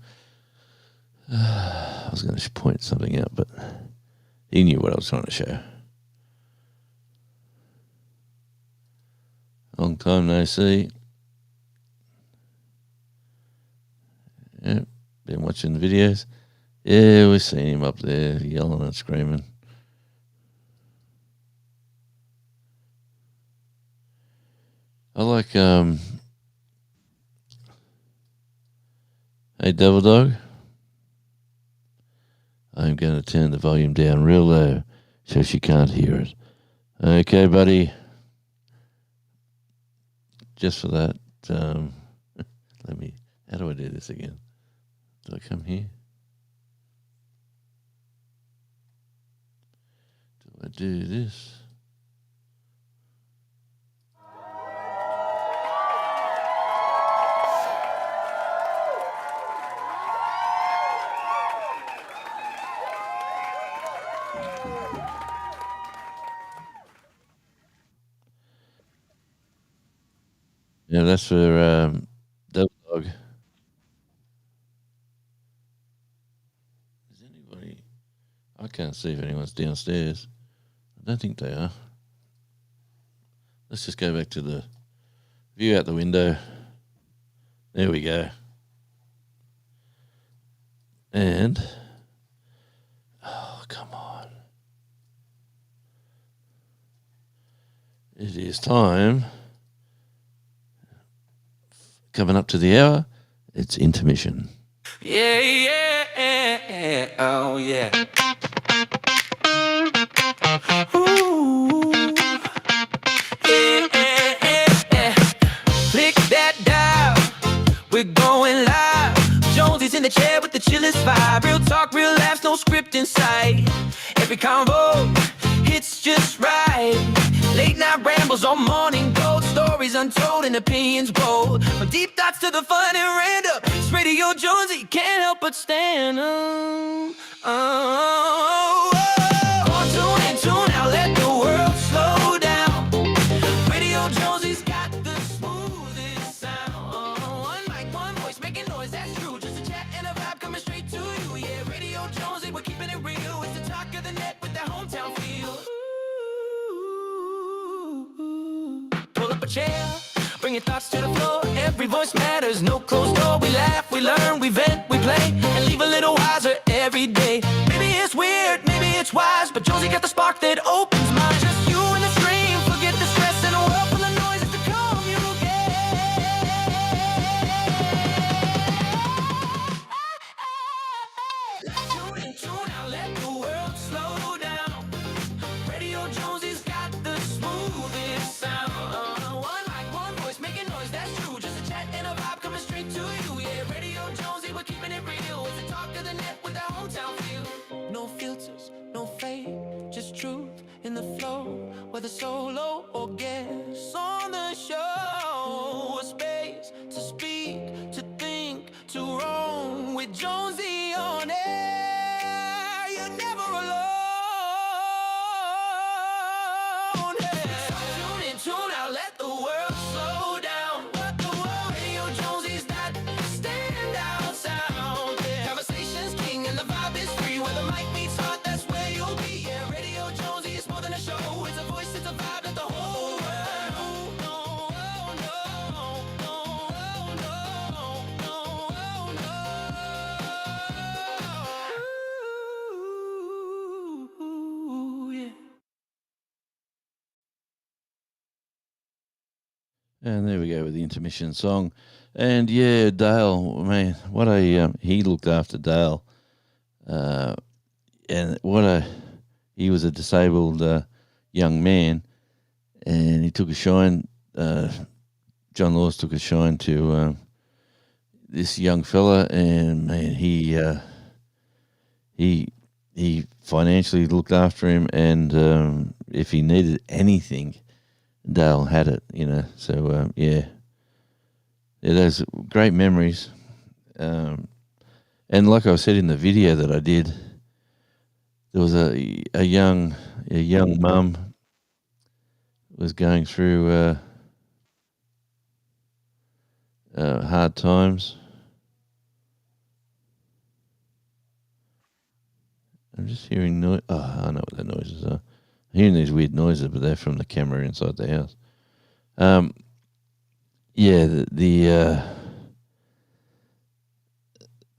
I was going to point something out, but He knew what I was trying to show. Long time no see. Yep, been watching the videos. Yeah, we've seen him up there yelling and screaming. I like, hey, Devil Dog. I'm going to turn the volume down real low so she can't hear it. Okay, buddy. Just for that, how do I do this again? Do I come here? Do I do this? Yeah, that's for Devil Dog. Is anybody? I can't see if anyone's downstairs. I don't think they are. Let's just go back to the view out the window. There we go. And oh, come on. It is time. Coming up to the hour, it's intermission. Yeah, yeah, oh yeah. Ooh, yeah. Click that dial, we're going live. Jonesy's in the chair with the chillest vibe. Real talk, real laughs, no script in sight. Every convo hits just right. Late night rambles on morning gold, stories untold and opinions bold. From deep thoughts to the fun and random, it's Radio Jonesy, can't help but stand on. Tune in, tune out, let the world slow down. Radio Jonesy's got the smoothest sound. One mic, one voice, making noise, that's true. Just a chat and a vibe coming straight to you. Yeah, Radio Jonesy, we're keeping it real. It's the talk of the net with that hometown feel. Pull up a chair, bring your thoughts to the floor. Every voice matters, no closed door. We laugh, we learn, we vent, we play, and leave a little wiser every day. Maybe it's weird, maybe it's wise, but Jonesy got the spark that opens minds. Just you and the stream, forget the stress in a world full of noise. It's the communicate. Tune in, tune out, let the world slow down. Radio Jonesy's got the smoothest sound. One mic, one voice, making noise, that's true. Just a chat and a vibe coming straight to you. Yeah, Radio Jonesy, we're keeping it real. It's the talk of the net with that hometown feel. No filters, no fake, just truth in the flow. Whether solo or guest on the show, a space to speak, to think, to roam with Jonesy on air. You're never alone. Tune in, tune out, let the world slow down. Let the world. Radio Jonesy's that standout sound. Yeah. Conversation's king and the vibe is free. Where the mic meets heart, that's where you'll be. Yeah, Radio Jonesy is more than a show. It's a voice, it's a vibe that the whole world. And there we go with the intermission song. And yeah, Dale, man, what a he looked after Dale, and he was a disabled young man, and he took a shine. John Laws took a shine to this young fella, and man, he financially looked after him, and if he needed anything, Dale had it, you know. So yeah, those great memories. And like I said in the video that I did, there was a young mum was going through hard times. I'm just hearing noise. Oh, I know what the noises are. I'm hearing these weird noises, but they're from the camera inside the house. Yeah,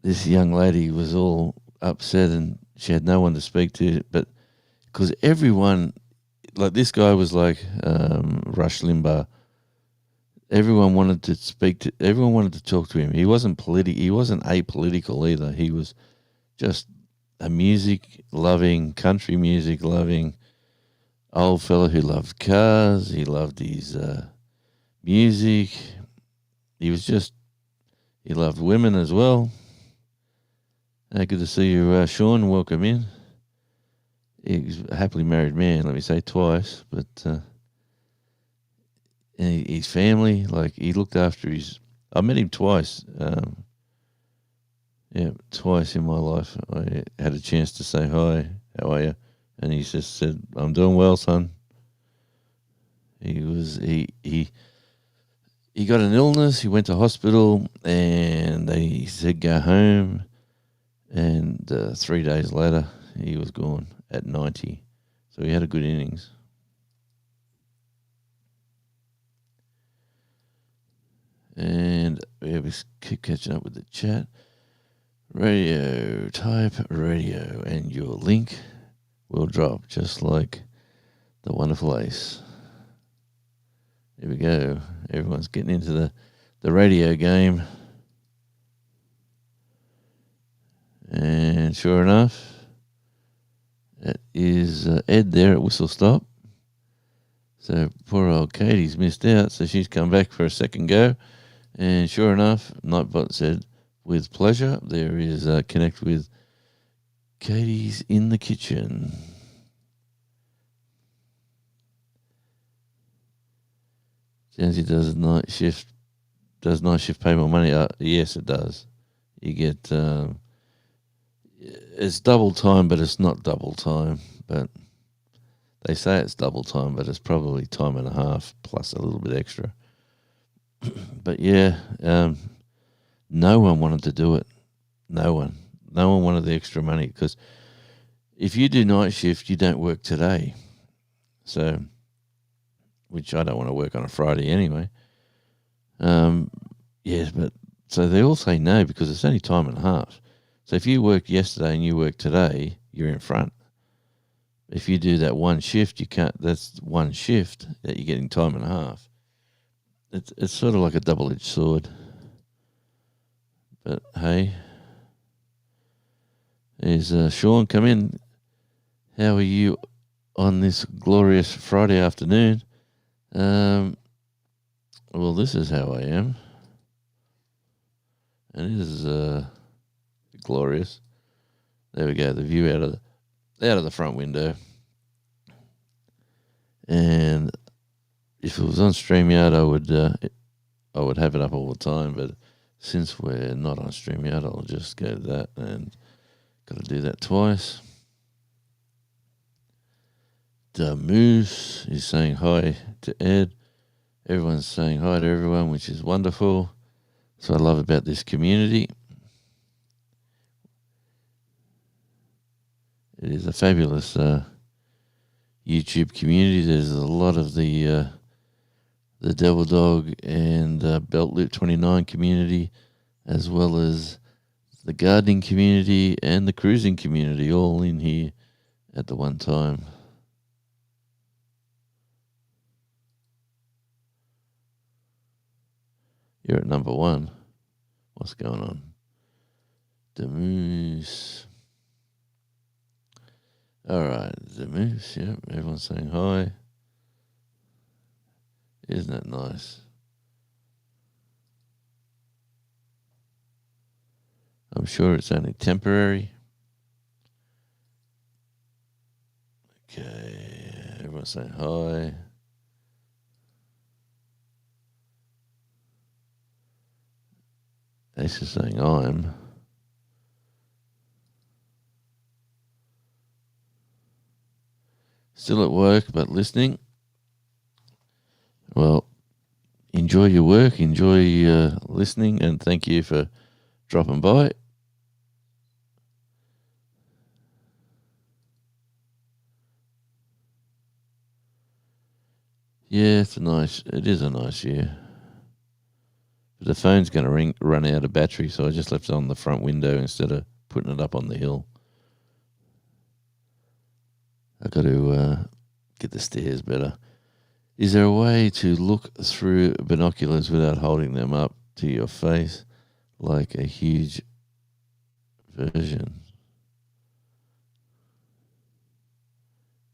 this young lady was all upset and she had no one to speak to, but because everyone, like this guy was like Rush Limbaugh. Everyone wanted to everyone wanted to talk to him. He wasn't apolitical either. He was just a country music loving old fella who loved cars. He loved his music. He loved women as well. Good to see you, Sean. Welcome in. He's a happily married man, let me say twice, but his family, like he looked after I met him twice. Twice in my life. I had a chance to say hi, how are you? And he just said, I'm doing well, son. He got an illness, he went to hospital and they said go home, and 3 days later he was gone at 90. So he had a good innings. And we keep catching up with the chat. Type radio, and your link will drop just like the wonderful Ace. Here we go. Everyone's getting into the radio game. And sure enough, it is Ed there at Whistle Stop. So poor old Katie's missed out, so she's come back for a second go. And sure enough, Nightbot said, with pleasure, there is connect with Katie's in the kitchen. Jancy does night shift pay more money? Yes, it does. You get... it's double time, but it's not double time. But they say it's double time, but it's probably time and a half plus a little bit extra. But yeah, no one wanted to do it. No one wanted the extra money, because if you do night shift, you don't work today. So, which I don't want to work on a Friday anyway. Yes, but so they all say no because it's only time and a half. So if you worked yesterday and you work today, you're in front. If you do that one shift, you can't. That's one shift that you're getting time and a half. It's sort of like a double-edged sword. But hey, there's Sean. Come in. How are you on this glorious Friday afternoon? Well, this is how I am, and it is glorious. There we go. The view out of the front window, and if it was on StreamYard, I would have it up all the time. But since we're not on StreamYard, I'll just go to that, and got to do that twice. The Moose is saying hi to Ed. Everyone's saying hi to everyone, which is wonderful. So I love about this community. It is a fabulous YouTube community. There's a lot of the Devil Dog and Belt Loop 29 community, as well as the gardening community and the cruising community, all in here at the one time. You're at number one. What's going on? The Moose. All right, the Moose. Yep, everyone's saying hi. Isn't that nice? I'm sure it's only temporary. Okay, everyone's saying hi. Ace is saying I'm. Still at work, but listening. Well, enjoy your work, enjoy listening, and thank you for dropping by. Yeah, it is a nice view. But the phone's going to run out of battery, so I just left it on the front window instead of putting it up on the hill. I got to get the stairs better. Is there a way to look through binoculars without holding them up to your face like a huge version?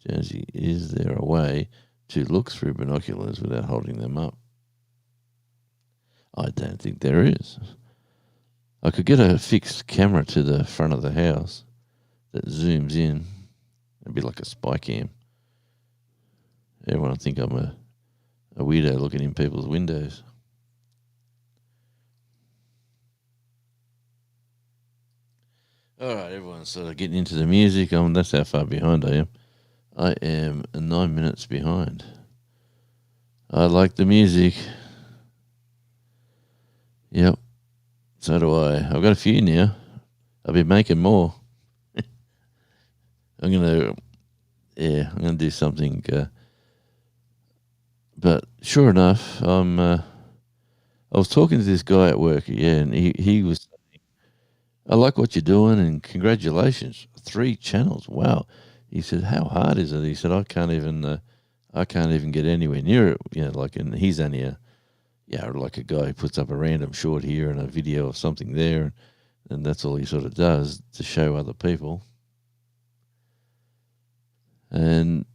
Jonesy, is there a way to look through binoculars without holding them up? I don't think there is. I could get a fixed camera to the front of the house that zooms in. It'd be like a spy cam. Everyone will think I'm a weirdo looking in people's windows. All right, everyone's sort of getting into the music. That's how far behind I am. I am 9 minutes behind. I like the music. Yep. So do I. I've got a few now. I'll be making more. I'm gonna do something. But sure enough, I was talking to this guy at work, and he was saying, I like what you're doing, and congratulations, 3 channels. Wow. He said, how hard is it? He said, I can't even get anywhere near it. And he's only like a guy who puts up a random short here and a video of something there, and that's all he sort of does to show other people. And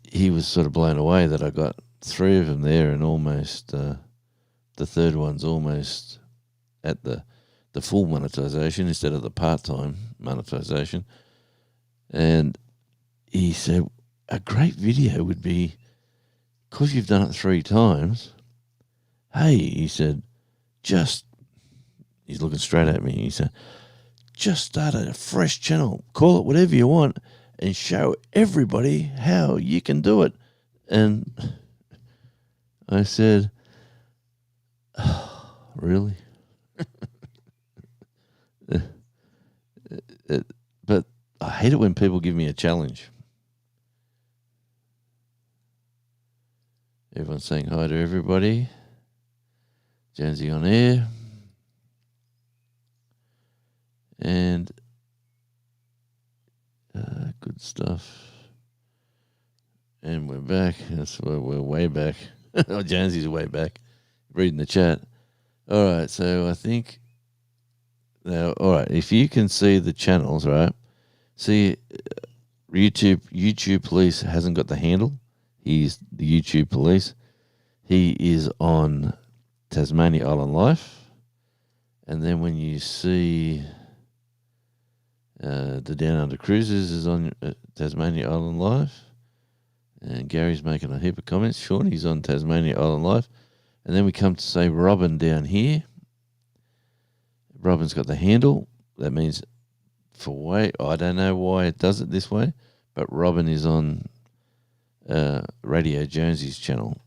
he was sort of blown away that I got 3 of them there, and almost the third one's almost at the full monetization instead of the part-time monetization. And he said, a great video would be, because you've done it 3 times, hey, he said, he's looking straight at me. He said, just start a fresh channel, call it whatever you want, and show everybody how you can do it. And I said, oh, really? But I hate it when people give me a challenge. Everyone's saying hi to everybody. Jonesy on air. And good stuff. And we're back. That's where we're way back. Oh, Jonesy's way back. Reading the chat. All right, so I think now, all right, if you can see the channels, right? See, YouTube Police hasn't got the handle. He's the YouTube Police. He is on Tasmania Island Life. And then when you see the Down Under Cruises is on Tasmania Island Life. And Gary's making a heap of comments. Sean, he's on Tasmania Island Life. And then we come to say Robin down here. Robin's got the handle. That means I don't know why it does it this way, but Robin is on Radio Jonesy's channel.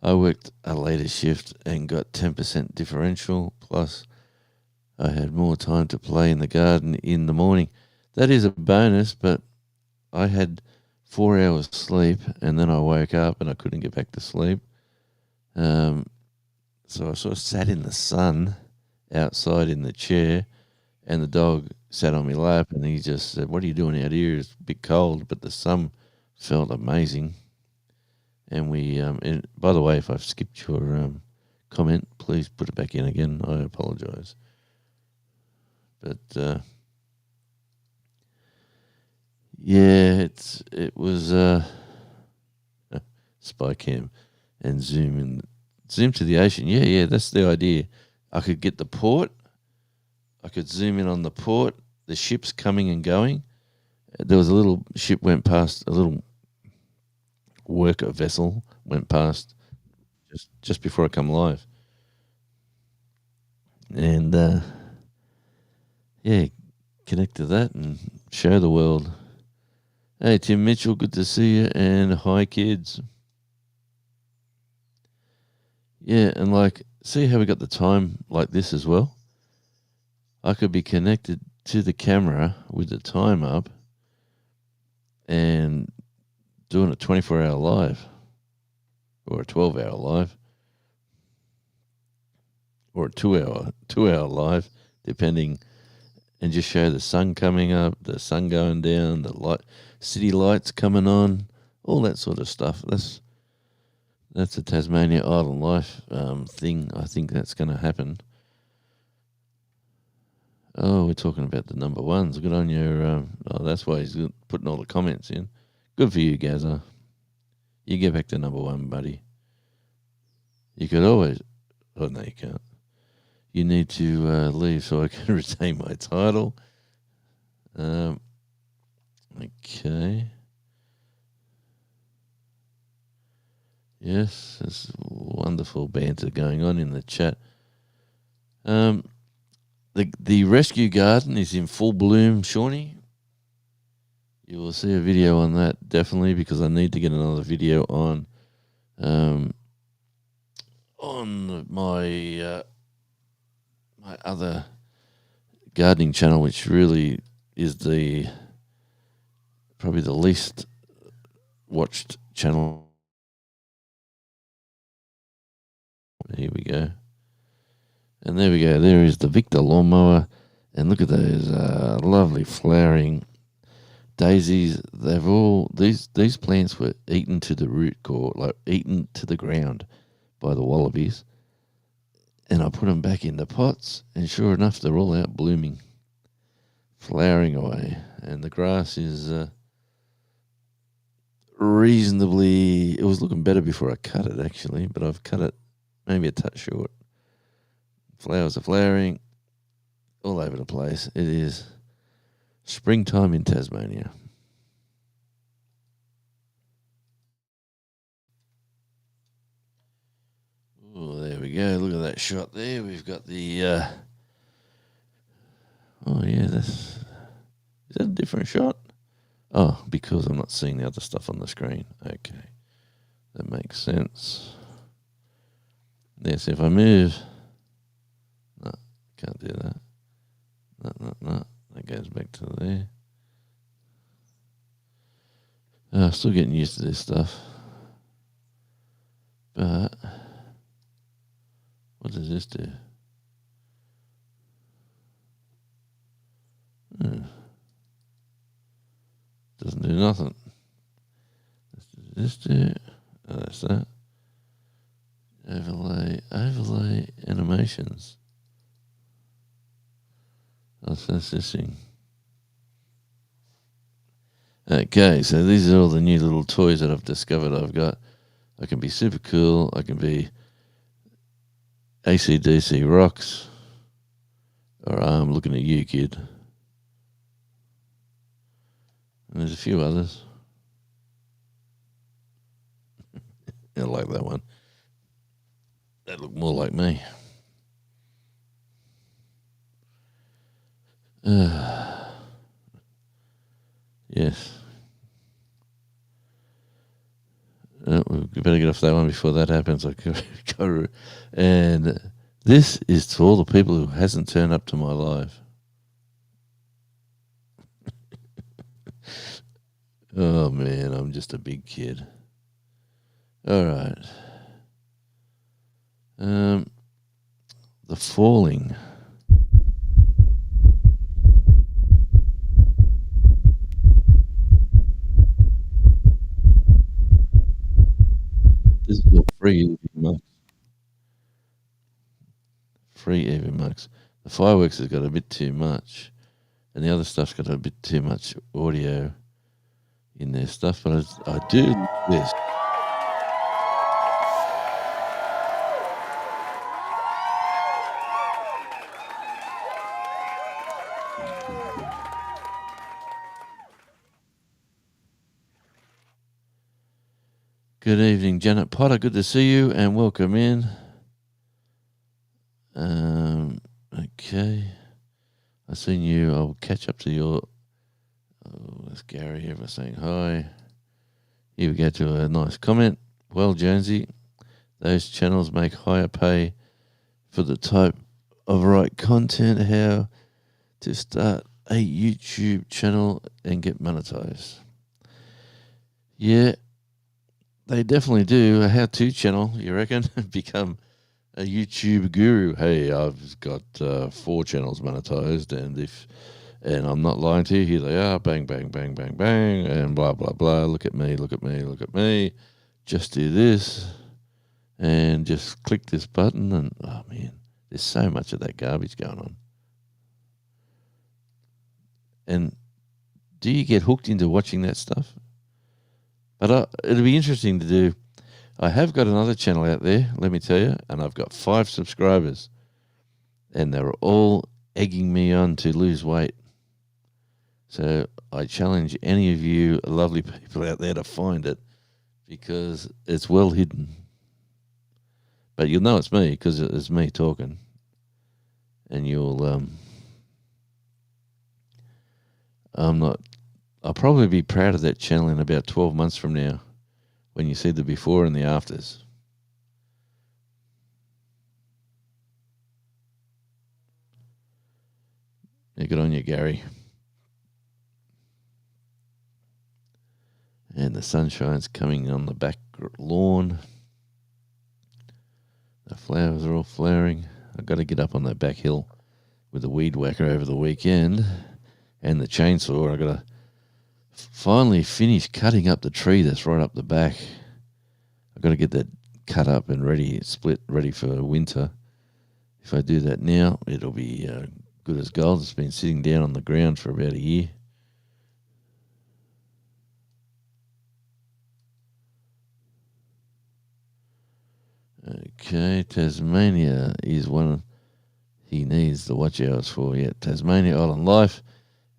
I worked a later shift and got 10% differential, plus I had more time to play in the garden in the morning. That is a bonus, but I had 4 hours sleep, and then I woke up and I couldn't get back to sleep. So I sort of sat in the sun outside in the chair, and the dog sat on my lap, and he just said, what are you doing out here? It's a bit cold, but the sun felt amazing. And we, and by the way, if I've skipped your comment, please put it back in again. I apologize. But yeah, it was spy cam and zoom to the ocean. Yeah, that's the idea. I could get the port. I could zoom in on the port. The ship's coming and going. There was a little ship went past, a little worker vessel went past just before I come live. And yeah, connect to that and show the world. Hey, Tim Mitchell, good to see you, and hi, kids. Yeah, and like, see how we got the time like this as well? I could be connected to the camera with the time up and doing a 24-hour live. or a 12-hour live, or a 2-hour live, depending, and just show the sun coming up, the sun going down, the city lights coming on, all that sort of stuff. That's a Tasmania Island Life thing. I think that's going to happen. Oh, we're talking about the number ones. Good on you. That's why he's putting all the comments in. Good for you, Gazza. You get back to number one, buddy. You could always... Oh, no, you can't. You need to leave so I can retain my title. Okay. Yes, there's wonderful banter going on in the chat. The rescue garden is in full bloom, Shawnee. You will see a video on that, definitely, because I need to get another video on my my other gardening channel, which really is probably the least watched channel. Here we go. And there we go. There is the Victor lawnmower. And look at those lovely flowering daisies. They've all... These plants were eaten to the root core, like eaten to the ground by the wallabies. And I put them back in the pots. And sure enough, they're all out blooming, flowering away. And the grass is reasonably... It was looking better before I cut it, actually. But I've cut it maybe a touch short. Flowers are flowering all over the place. It is springtime in Tasmania. Oh, there we go. Look at that shot there. We've got the... Oh, yeah, is that a different shot? Oh, because I'm not seeing the other stuff on the screen. Okay. That makes sense. Yes, if I move... No, can't do that. No. That goes back to there. Still getting used to this stuff. But what does this do? Doesn't do nothing. This do? Oh, that's that. Overlay animations. That's this thing. Okay, so these are all the new little toys that I've discovered I've got. I can be super cool. I can be AC/DC rocks. Or I'm looking at you, kid. And there's a few others. I like that one. That looked more like me. Yes. We better get off that one before that happens. And this is to all the people who hasn't turned up to my live. Oh man, I'm just a big kid. All right. The Falling. This is all free EV Max. The fireworks has got a bit too much, and the other stuff's got a bit too much audio in their stuff. But I do this. Good evening, Janet Potter. Good to see you and welcome in. Okay. I've seen you. I'll catch up to your... Oh, that's Gary here for saying hi. Here we go to a nice comment. Well, Jonesy, those channels make higher pay for the type of right content. How to start a YouTube channel and get monetized. Yeah. They definitely do. A how-to channel, you reckon? Become a YouTube guru. Hey, I've got 4 channels monetized, and I'm not lying to you. Here they are. Bang, bang, bang, bang, bang, and blah, blah, blah. Look at me, look at me, look at me. Just do this, and just click this button, and oh man, there's so much of that garbage going on. And do you get hooked into watching that stuff? But it'll be interesting to do. I have got another channel out there, let me tell you, and I've got 5 subscribers, and they're all egging me on to lose weight. So I challenge any of you lovely people out there to find it, because it's well hidden. But you'll know it's me because it's me talking, and I'll probably be proud of that channel in about 12 months from now, when you see the before and the afters. Yeah, good on you, Gary. And the sunshine's coming on the back lawn. The flowers are all flowering. I've got to get up on that back hill with the weed whacker over the weekend and the chainsaw. I've got to finally finish cutting up the tree that's right up the back. I've got to get that cut up and split, ready for winter. If I do that now, it'll be good as gold. It's been sitting down on the ground for about a year. Okay, Tasmania is one he needs the watch hours for. Yeah, Tasmania Island Life.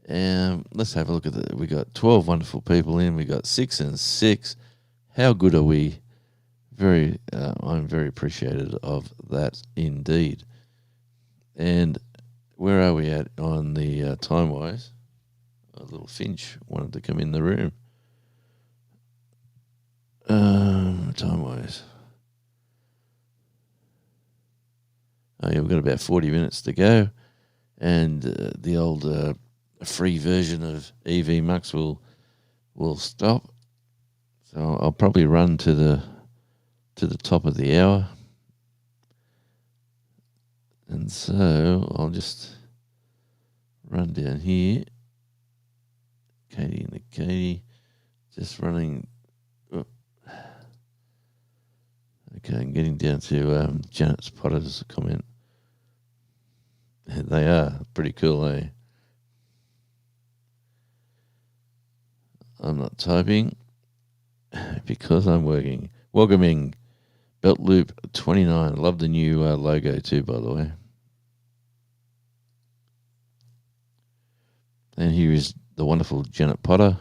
Let's have a look at we got 12 wonderful people in. We got 6 and 6. How good are we? I'm very appreciative of that indeed. And where are we at on the time-wise? A little Finch wanted to come in the room. Time-wise. Oh, yeah, we've got about 40 minutes to go. And the old free version of EV Mux will stop. So I'll probably run to the top of the hour. And so I'll just run down here. Katie and the Katie. Just running. Oh. Okay, I'm getting down to Janet Potter's comment. They are pretty cool, eh? I'm not typing because I'm working. Welcoming Belt Loop 29. Love the new logo too, by the way. And here is the wonderful Janet Potter.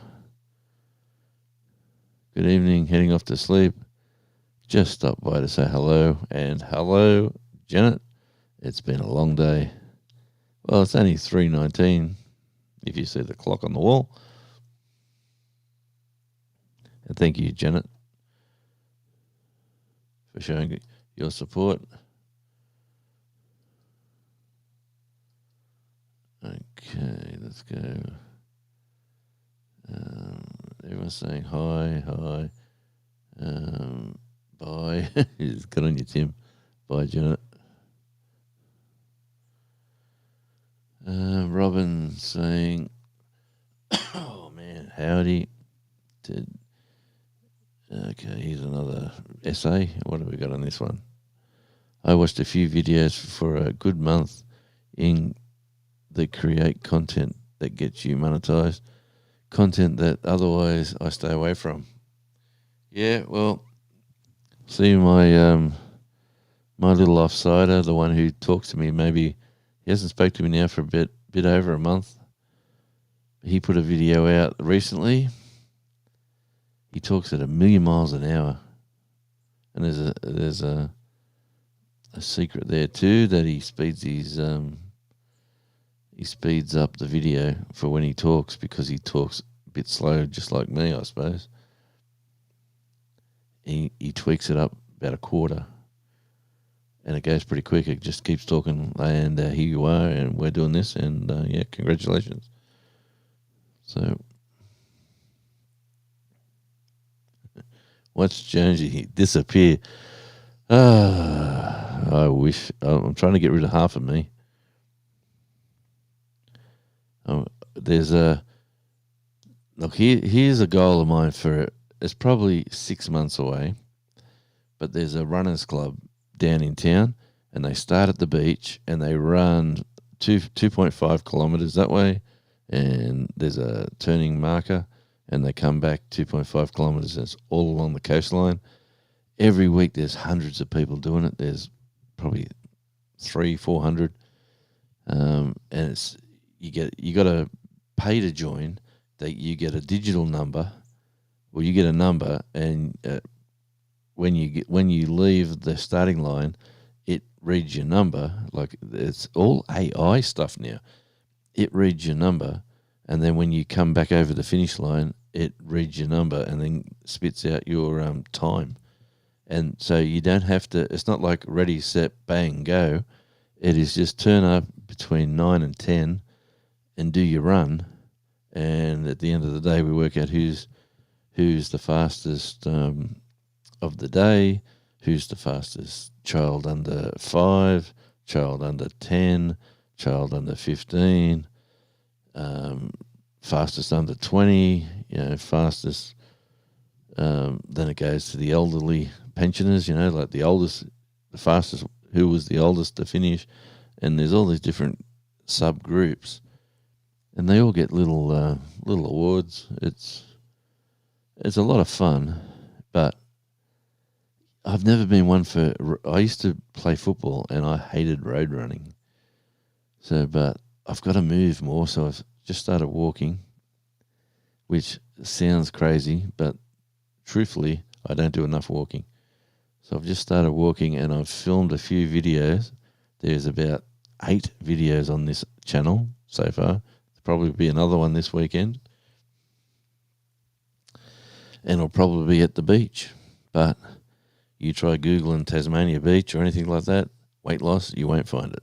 Good evening, heading off to sleep. Just stopped by to say hello. And hello, Janet. It's been a long day. Well, it's only 3:19 if you see the clock on the wall. And thank you, Janet, for showing your support. Okay, let's go. Everyone's saying hi. Bye. Good on you, Tim. Bye, Janet. Robin saying, oh man, howdy. Okay, here's another essay. What have we got on this one? I watched a few videos for a good month in the create content that gets you monetized. Content that otherwise I stay away from. Yeah, well, see my my little offsider, the one who talks to me, maybe he hasn't spoke to me now for a bit over a month. He put a video out recently. He talks at 1,000,000 miles an hour, and there's a secret there too, that he speeds up the video for when he talks, because he talks a bit slow, just like me, I suppose. He tweaks it up about a quarter, and it goes pretty quick. It just keeps talking, and here you are, and we're doing this, and yeah, congratulations. So Watch Jonesy disappear. I wish. I'm trying to get rid of half of me. There's a look here. Here's a goal of mine for it's probably 6 months away, but there's a runners club down in town, and they start at the beach and they run 2.5 kilometers that way, and there's a turning marker, and they come back 2.5 kilometers. And it's all along the coastline. Every week there's hundreds of people doing it. There's probably 300-400, and it's you got to pay to join. That you get a digital number. Well, you get a number, and when you leave the starting line, it reads your number. Like it's all AI stuff now. It reads your number, and then when you come back over the finish line, it reads your number and then spits out your time. And so you don't have to. It's not like ready, set, bang, go. It is just turn up between 9 and 10, and do your run. And at the end of the day, we work out who's the fastest of the day, who's the fastest child under 5, child under 10, child under 15, fastest under 20, fastest. Then it goes to the elderly pensioners, like the fastest, who was the oldest to finish. And there's all these different subgroups. And they all get little awards. It's a lot of fun, but I've never been one for. I used to play football and I hated road running. But I've got to move more. So I've just started walking, which sounds crazy, but truthfully, I don't do enough walking. So I've just started walking, and I've filmed a few videos. There's about 8 videos on this channel so far. Probably be another one this weekend, and it'll probably be at the beach. But you try Googling Tasmania Beach or anything like that, weight loss, you won't find it.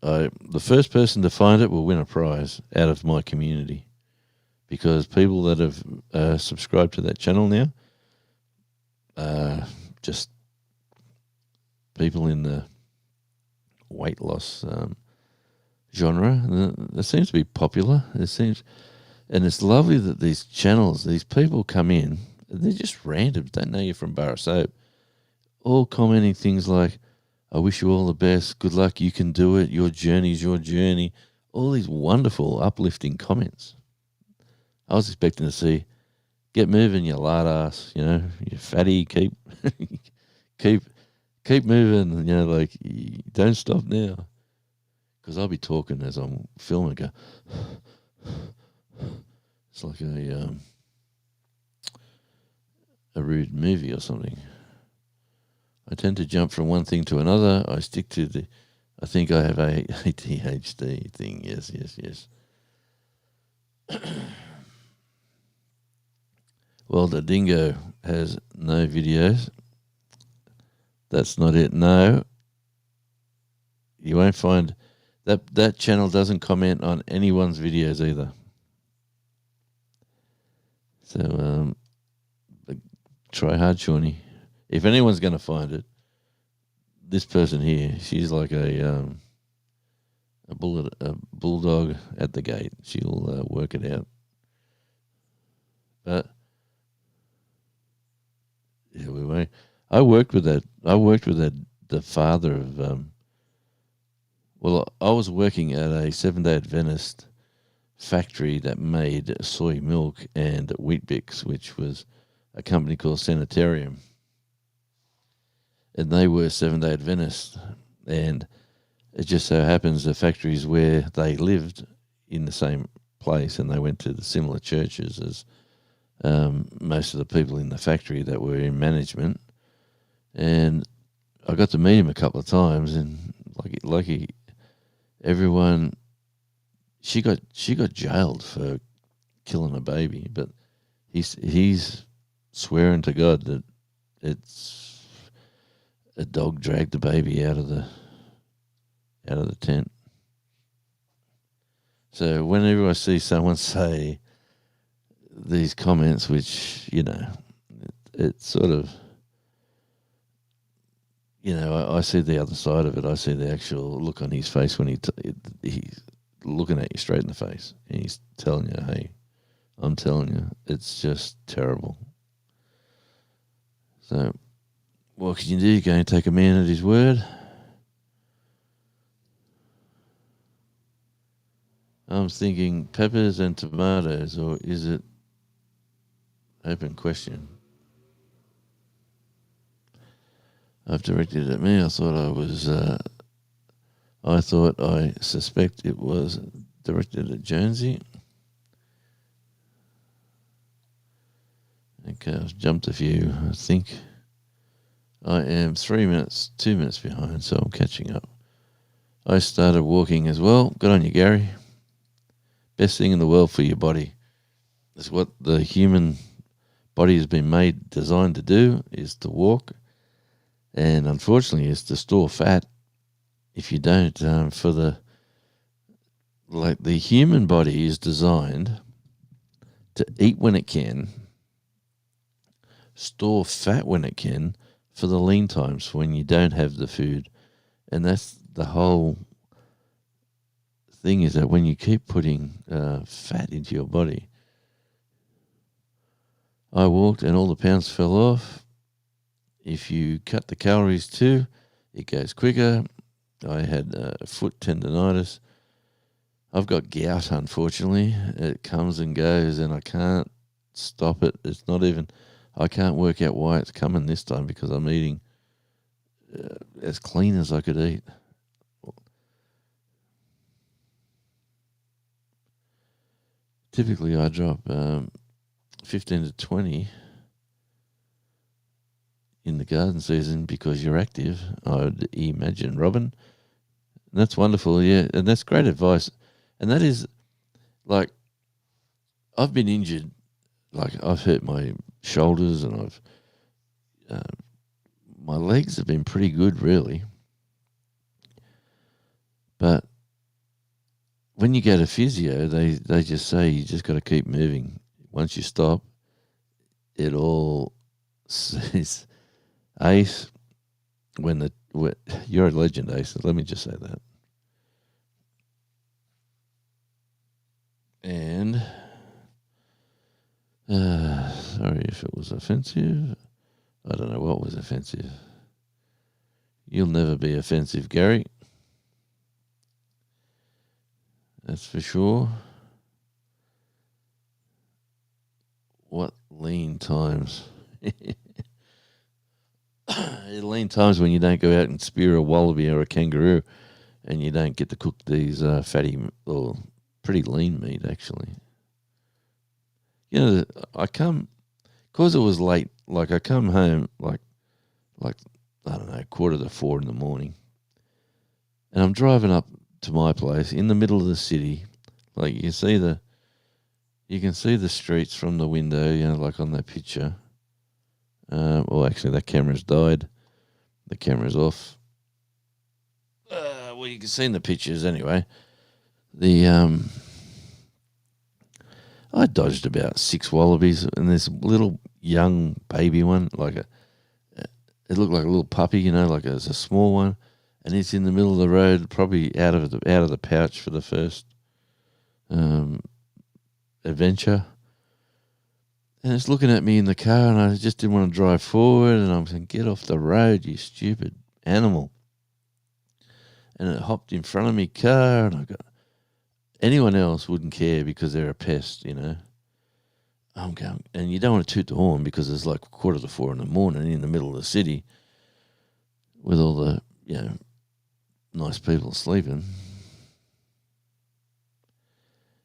The first person to find it will win a prize out of my community, because people that have subscribed to that channel now, just people in the weight loss genre that seems to be popular. And it's lovely that these channels, these people come in, they're just random, don't know you from bar of soap, all commenting things like, I wish you all the best, good luck, you can do it, your journey's your journey, all these wonderful uplifting comments. I was expecting to see, get moving, you lard ass, you fatty, keep moving, don't stop now. Because I'll be talking as I'm filming. Go, it's like a rude movie or something. I tend to jump from one thing to another. I stick to I think I have a ADHD thing. Yes. Well, the dingo has no videos. That's not it. No. You won't find... That channel doesn't comment on anyone's videos either. So try hard, Shawnee. If anyone's going to find it, this person here, she's like a bulldog at the gate. She'll work it out. But yeah, we won't. I worked with that. The father of. Well, I was working at a Seventh-day Adventist factory that made soy milk and Weet-Bix, which was a company called Sanitarium. And they were Seventh-day Adventists. And it just so happens the factories where they lived in the same place, and they went to the similar churches as most of the people in the factory that were in management. And I got to meet him a couple of times, and lucky everyone, she got jailed for killing a baby, but he's swearing to God that it's a dog dragged the baby out of the tent. So whenever I see someone say these comments, which it's sort of, I see the other side of it. I see the actual look on his face when he's looking at you straight in the face and he's telling you, hey, I'm telling you, it's just terrible. So what can you do? You're going to take a man at his word? I'm thinking peppers and tomatoes, or is it open question? I've directed it at me. I suspect it was directed at Jonesy. Okay, I've jumped a few. I think I am 2 minutes behind, so I'm catching up. I started walking as well. Good on you, Gary. Best thing in the world for your body. It's what the human body has been designed to do, is to walk. And unfortunately, is to store fat. If you don't, the human body is designed to eat when it can, store fat when it can, for the lean times when you don't have the food. And that's the whole thing, is that when you keep putting fat into your body. I walked and all the pounds fell off. If you cut the calories too, it goes quicker. I had foot tendonitis. I've got gout, unfortunately. It comes and goes and I can't stop it. I can't work out why it's coming this time, because I'm eating as clean as I could eat. Typically I drop 15 to 20 in the garden season because you're active, I would imagine, Robin. And that's wonderful, yeah. And that's great advice. And that is, like, I've been injured. Like, I've hurt my shoulders and my legs have been pretty good, really. But when you go to physio, they just say you just got to keep moving. Once you stop, it all says, Ace, you're a legend, Ace. Let me just say that. And sorry if it was offensive. I don't know what was offensive. You'll never be offensive, Gary. That's for sure. What lean times? Lean times when you don't go out and spear a wallaby or a kangaroo, and you don't get to cook these fatty or pretty lean meat, actually. Because it was late, like I come home like I don't know, 3:45 in the morning, and I'm driving up to my place in the middle of the city. Like, you can see the streets from the window, like on that picture. Well, actually, that camera's died. The camera's off. Well, you can see in the pictures anyway. I dodged about 6 wallabies, and this little young baby one, it looked like a little puppy, like it's a small one, and it's in the middle of the road, probably out of the pouch for the first adventure. And it's looking at me in the car, and I just didn't want to drive forward, and I'm saying, get off the road, you stupid animal. And it hopped in front of me car, and anyone else wouldn't care because they're a pest, I'm going, and you don't want to toot the horn because it's like 3:45 in the morning in the middle of the city with all the, nice people sleeping.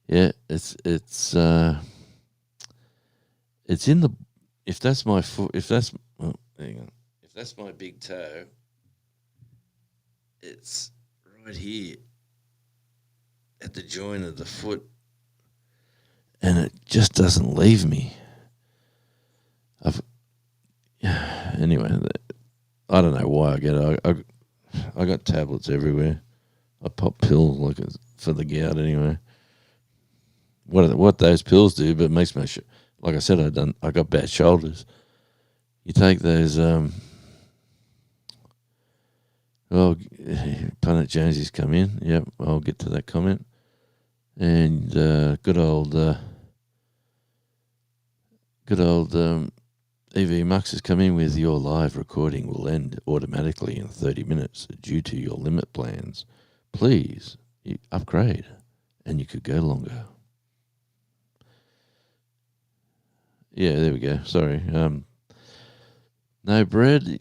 Yeah, it's in the, if that's my foot, hang on. If that's my big toe, it's right here at the joint of the foot, and it just doesn't leave me. Anyway, I don't know why I get it. I got tablets everywhere. I pop pills for the gout anyway. What those pills do, but it makes me, like I said, I got bad shoulders, You take those. Well, Planet Jonesy's come in. Yep, I'll get to that comment. And good old EV Mux has come in with your live recording will end automatically in 30 minutes due to your limit plans. Please upgrade and you could go longer. Yeah, there we go. Sorry. No bread.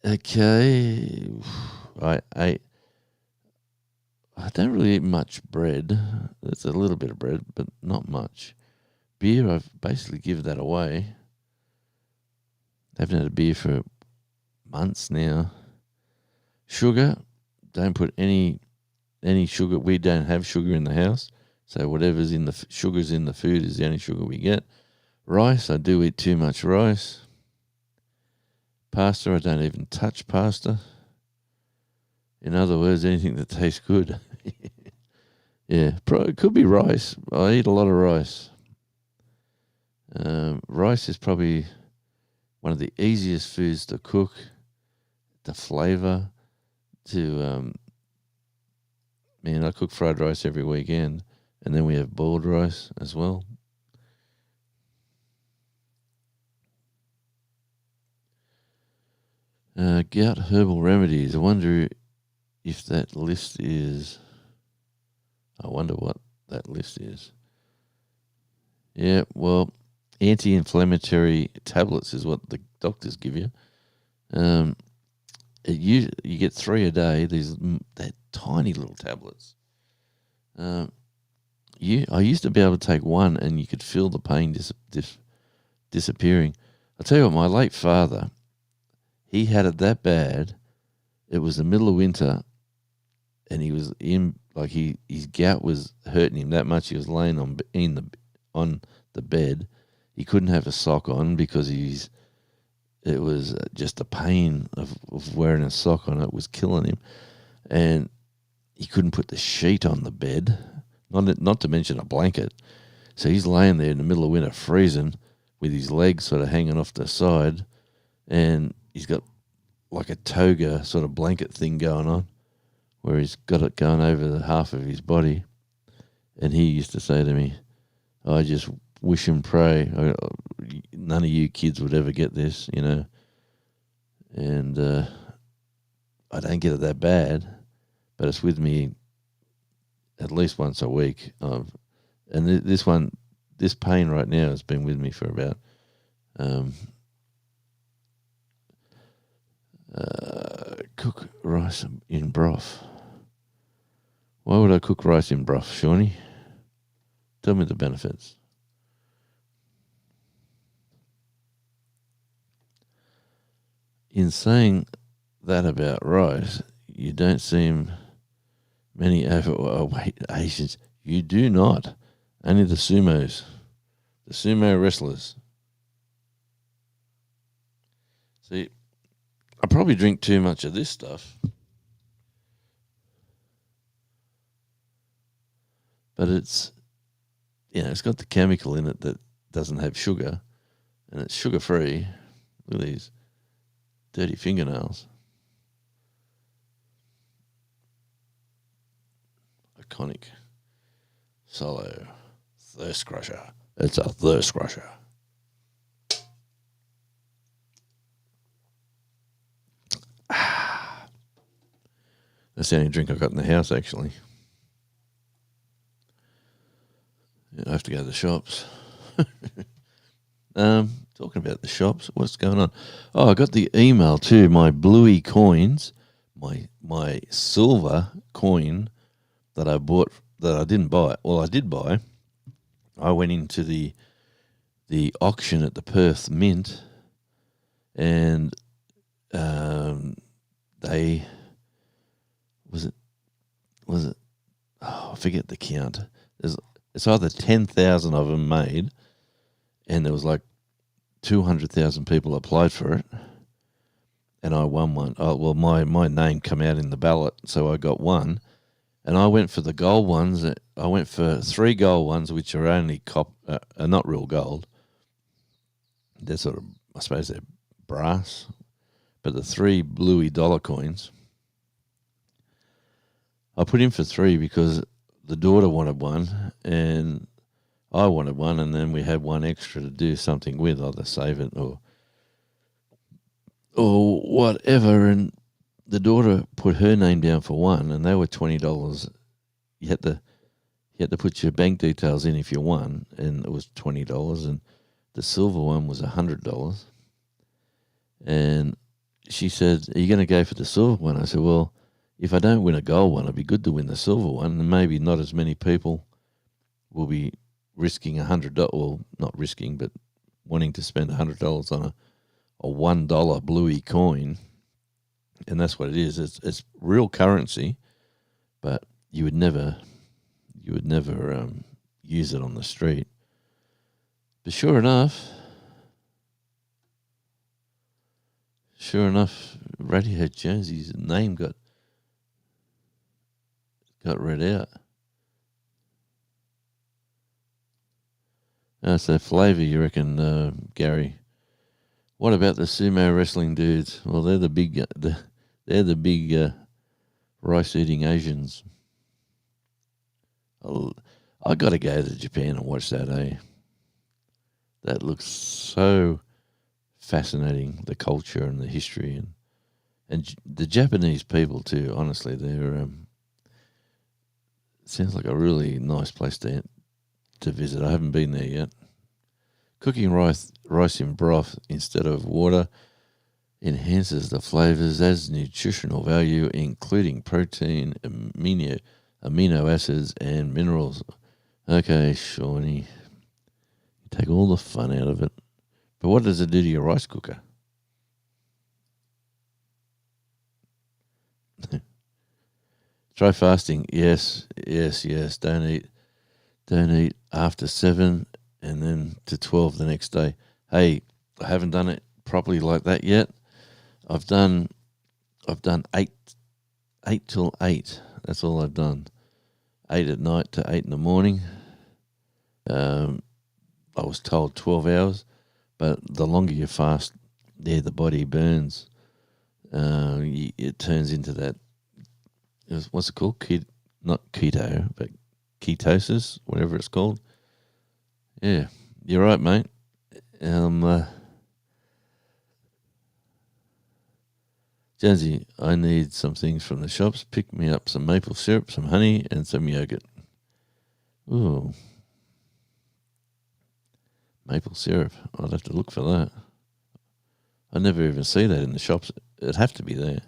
Okay. I don't really eat much bread. There's a little bit of bread, but not much. Beer, I've basically given that away. Haven't had a beer for months now. Sugar, don't put any sugar. We don't have sugar in the house, so whatever's in the sugar's in the food is the only sugar we get. Rice, I do eat too much rice. Pasta, I don't even touch pasta. In other words, anything that tastes good. Yeah, it could be rice. I eat a lot of rice. Rice is probably one of the easiest foods to cook, the flavour, to, I cook fried rice every weekend, and then we have boiled rice as well. Gout herbal remedies. I wonder if that list is... I wonder what that list is. Yeah, well, anti-inflammatory tablets is what the doctors give you. You get 3 a day. They're tiny little tablets. I used to be able to take one and you could feel the pain disappearing. I'll tell you what, my late father, he had it that bad. It was the middle of winter, and he was his gout was hurting him that much. He was laying on the bed. He couldn't have a sock on because it was just the pain of wearing a sock on it was killing him, and he couldn't put the sheet on the bed, not to mention a blanket. So he's laying there in the middle of winter, freezing, with his legs sort of hanging off the side, and he's got like a toga sort of blanket thing going on, where he's got it going over the half of his body. And he used to say to me, I just wish and pray none of you kids would ever get this, And I don't get it that bad, but it's with me at least once a week. And this pain right now has been with me for about... cook rice in broth. Why would I cook rice in broth, Shawnee? Tell me the benefits. In saying that about rice, you don't seem many overweight Asians. You do not. Only the sumo wrestlers. See, I probably drink too much of this stuff. But it's got the chemical in it that doesn't have sugar, and it's sugar-free. Look at these dirty fingernails. Iconic. Solo. Thirst crusher. It's a thirst crusher. That's the only drink I've got in the house, actually. I have to go to the shops. Talking about the shops, what's going on? Oh, I got the email too. My Bluey coins, my silver coin that I bought, that I didn't buy. Well, I did buy. I went into the auction at the Perth Mint, and they was it. Oh, I forget the count. It's either 10,000 of them made, and there was like 200,000 people applied for it, and I won one. Oh, well, my name come out in the ballot, so I got one, and I went for the gold ones. I went for 3 gold ones, which are only are not real gold. They're sort of, I suppose they're brass, but the 3 bluey dollar coins, I put in for 3 because the daughter wanted one and I wanted one, and then we had one extra to do something with, either save it or whatever. And the daughter put her name down for one, and they were $20. You had to put your bank details in if you won, and it was $20. And the silver one was $100. And she said, "Are you going to go for the silver one?" I said, "Well, if I don't win a gold one, it'd be good to win the silver one, and maybe not as many people will be risking $100. Well, not risking, but wanting to spend $100 on a $1 bluey coin." And that's what it is. It's real currency, but you would never use it on the street. But sure enough, Radiohead Jonesy's name got read out. So flavour, you reckon, Gary? What about the sumo wrestling dudes? Well, they're the big rice-eating Asians. I got to go to Japan and watch that. That looks so fascinating, the culture and the history, and the Japanese people too. Honestly, they're sounds like a really nice place to visit. I haven't been there yet. Cooking rice in broth instead of water enhances the flavors, adds nutritional value, including protein, amino acids, and minerals. Okay, Shawnee, you take all the fun out of it. But what does it do to your rice cooker? Try fasting. Yes. Don't eat after 7 and then to 12 the next day. Hey, I haven't done it properly like that yet. I've done 8 till 8. That's all I've done. 8 at night to 8 in the morning. I was told 12 hours, but the longer you fast, the body burns. It turns into that. What's it called? Not keto, but ketosis, whatever it's called. Yeah, you're right, mate. Jonesy, I need some things from the shops. Pick me up some maple syrup, some honey, and some yogurt. Ooh. Maple syrup. I'd have to look for that. I never even see that in the shops. It'd have to be there.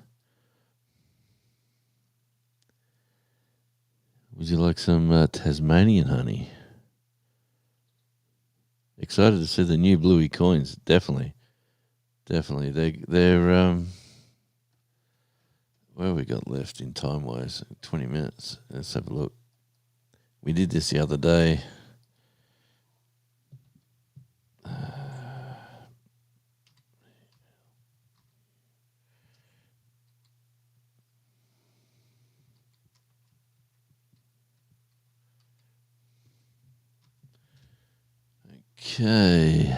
Would you like some Tasmanian honey? Excited to see the new bluey coins. Definitely. They're where have we got left in time wise? 20 minutes. Let's have a look. We did this the other day. Okay.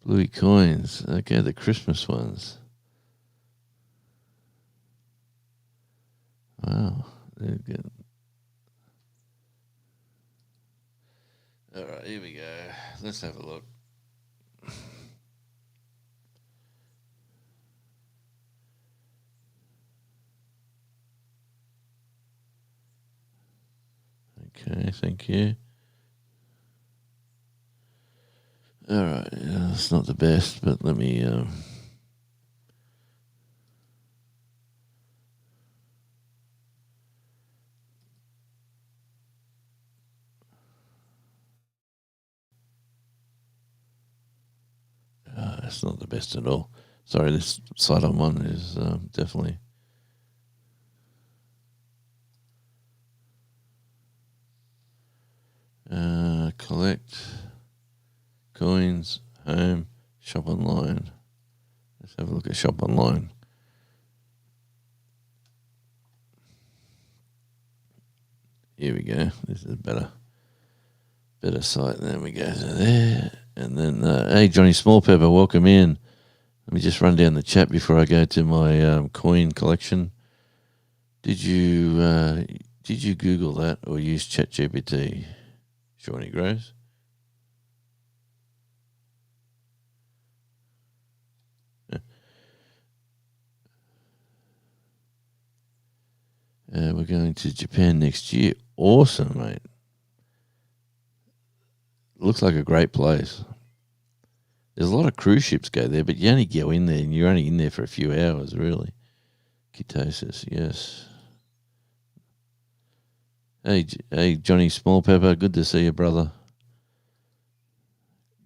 Bluey coins. Okay, the Christmas ones. Wow, they're good. All right, here we go. Let's have a look. Okay, thank you. All right, it's not the best, but let me. It's not the best at all. Sorry, this site I'm on is definitely. Collect coins, home, shop online. Let's have a look at shop online. Here we go. This is better. better site. And then we go to there. And then, hey, Johnny Smallpepper, welcome in. Let me just run down the chat before I go to my coin collection. Did you Google that or use ChatGPT, Shawnee Groves? We're going to Japan next year. Awesome, mate. Looks like a great place. There's a lot of cruise ships go there, but you only go in there and you're only in there for a few hours, really. Ketosis, yes. Hey, Johnny Smallpepper, good to see you, brother.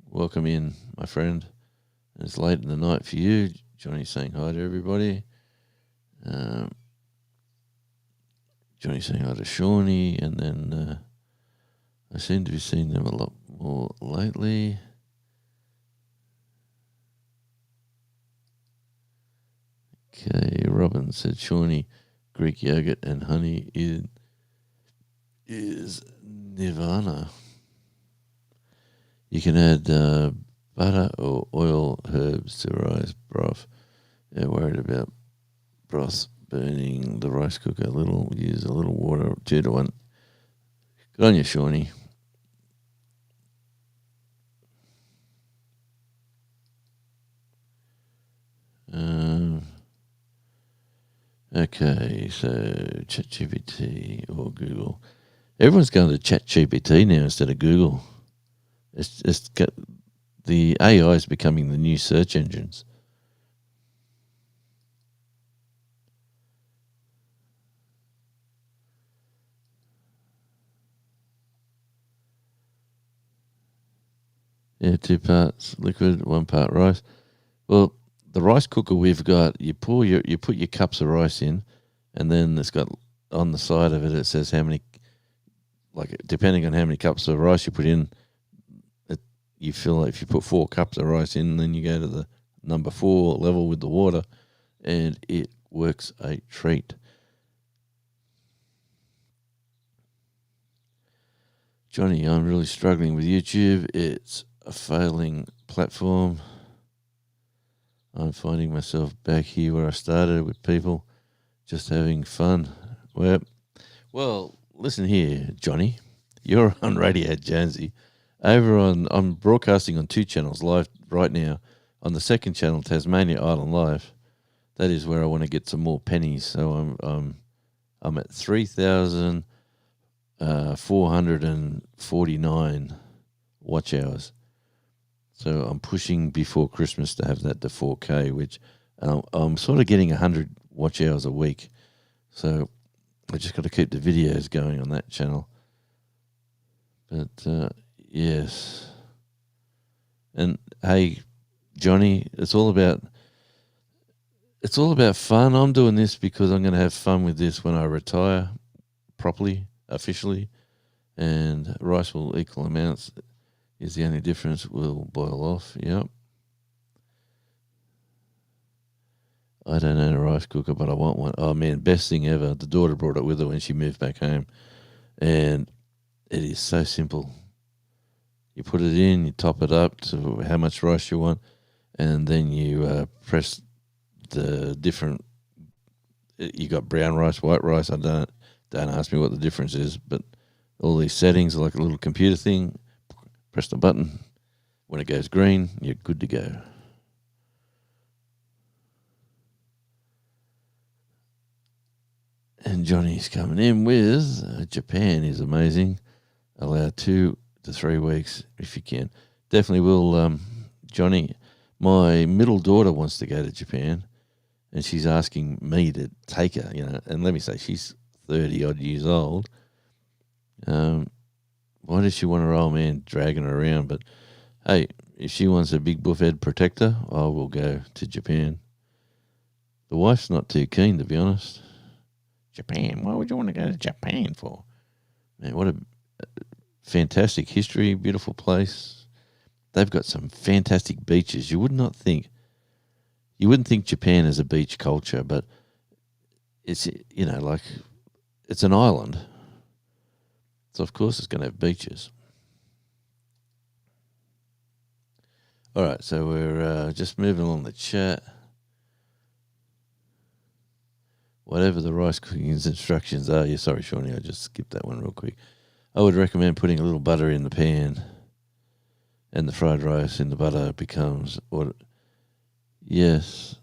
Welcome in, my friend. It's late in the night for you. Johnny's saying hi to everybody. Johnny's saying hi to Shawnee, and then I seem to be seeing them a lot more lately. Okay, Robin said Shawnee, Greek yogurt and honey is nirvana. You can add butter or oil, herbs to rice broth. Yeah, worried about broth burning the rice cooker a little. Use a little water, 2 to 1. Good on you, Shawnee. Okay, so ChatGPT or Google. Everyone's going to ChatGPT now instead of Google. It's got, the AI is becoming the new search engines. Yeah, 2 parts liquid, 1 part rice. Well, the rice cooker we've got, you put your cups of rice in, and then it's got on the side of it, it says how many, like depending on how many cups of rice you put in, you fill like if you put 4 cups of rice in, then you go to the number 4 level with the water, and it works a treat. Johnny, I'm really struggling with YouTube. It's a failing platform. I'm finding myself back here where I started with people just having fun. Well, listen here, Johnny. You're on Radio Jonesy. I'm broadcasting on 2 channels live right now. On the second channel, Tasmania Island Live. That is where I want to get some more pennies. So I'm at 3,449 watch hours. So I'm pushing before Christmas to have that to 4K, which I'm sort of getting 100 watch hours a week. So I just got to keep the videos going on that channel. But yes. And hey, Johnny, it's all about fun. I'm doing this because I'm going to have fun with this when I retire properly, officially, and rice will equal amounts. Is the only difference. Will boil off. Yep. I don't own a rice cooker, but I want one. Oh man, best thing ever. The daughter brought it with her when she moved back home, and it is so simple. You put it in, you top it up to how much rice you want, and then you press the different. You got brown rice, white rice. Don't ask me what the difference is, but all these settings are like a little computer thing. Press the button. When it goes green, you're good to go. And Johnny's coming in with Japan is amazing. Allow 2 to 3 weeks if you can. Definitely will, Johnny. My middle daughter wants to go to Japan, and she's asking me to take her. And let me say, she's 30 odd years old. Why does she want her old man dragging her around? But hey, if she wants a big buffhead protector, I will go to Japan. The wife's not too keen, to be honest. Japan? Why would you want to go to Japan for? Man, what a fantastic history, beautiful place. They've got some fantastic beaches. You wouldn't think Japan has a beach culture, but it's, it's an island. So, of course, it's going to have beaches. All right, so we're just moving along the chat. Whatever the rice cooking instructions are. Yeah, sorry, Shawnee, I just skipped that one real quick. I would recommend putting a little butter in the pan, and the fried rice in the butter becomes what. Yes,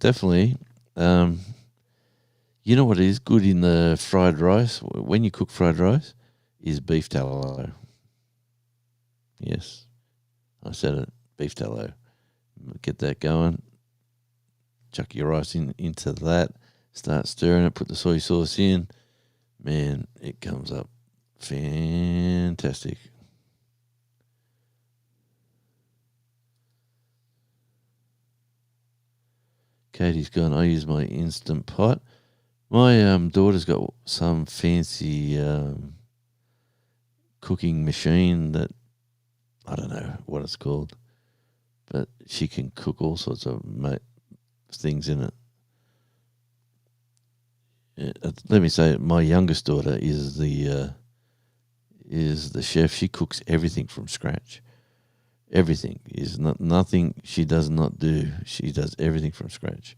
definitely. You know what is good in the fried rice when you cook fried rice is beef tallow. Yes, I said it. Beef tallow. Get that going. Chuck your rice into that. Start stirring it. Put the soy sauce in. Man, it comes up fantastic. Katie's gone, I use my Instant Pot. My daughter's got some fancy cooking machine that I don't know what it's called, but she can cook all sorts of things in it. Let me say, my youngest daughter is the chef. She cooks everything from scratch. Everything is nothing she does not do. She does everything from scratch.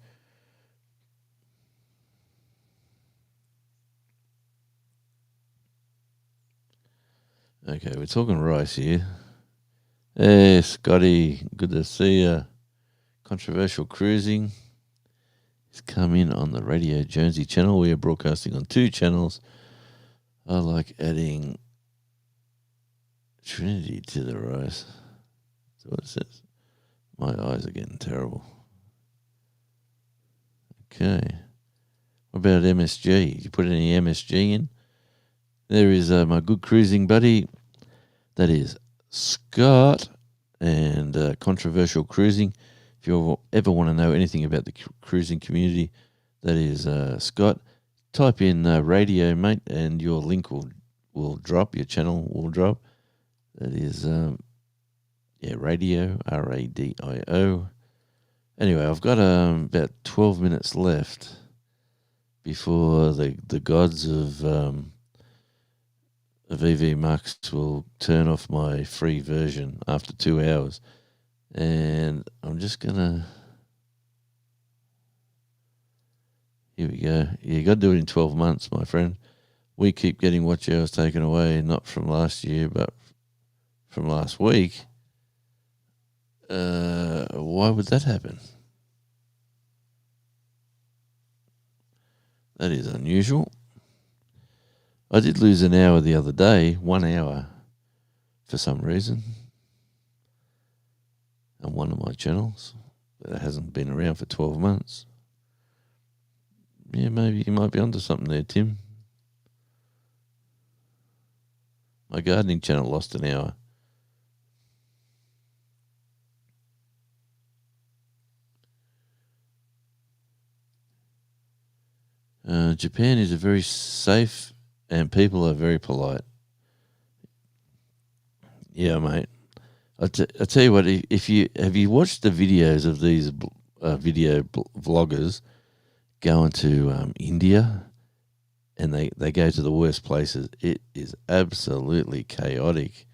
Okay, we're talking rice here. Hey, Scotty, good to see you. Controversial Cruising has come in on the Radio Jonesy channel. We are broadcasting on 2 channels. I like adding Trinity to the rice. That's what it says. My eyes are getting terrible. Okay. What about MSG? Did you put any MSG in? There is my good cruising buddy. That is Scott and Controversial Cruising. If you ever want to know anything about the cruising community, that is Scott. Type in radio, mate, and your link will drop. Your channel will drop. That is, radio, RADIO. Anyway, I've got about 12 minutes left before the gods of EV Max will turn off my free version after 2 hours. And I'm just going to... Here we go. You got to do it in 12 months, my friend. We keep getting watch hours taken away, not from last year, but from last week. Why would that happen? That is unusual. I did lose an hour the other day, 1 hour, for some reason, on one of my channels that hasn't been around for 12 months. Yeah, maybe you might be onto something there, Tim. My gardening channel lost an hour. Japan is a very safe and people are very polite. Yeah, mate. I tell you what, if you watched the videos of these video vloggers going to India, and they go to the worst places, it is absolutely chaotic.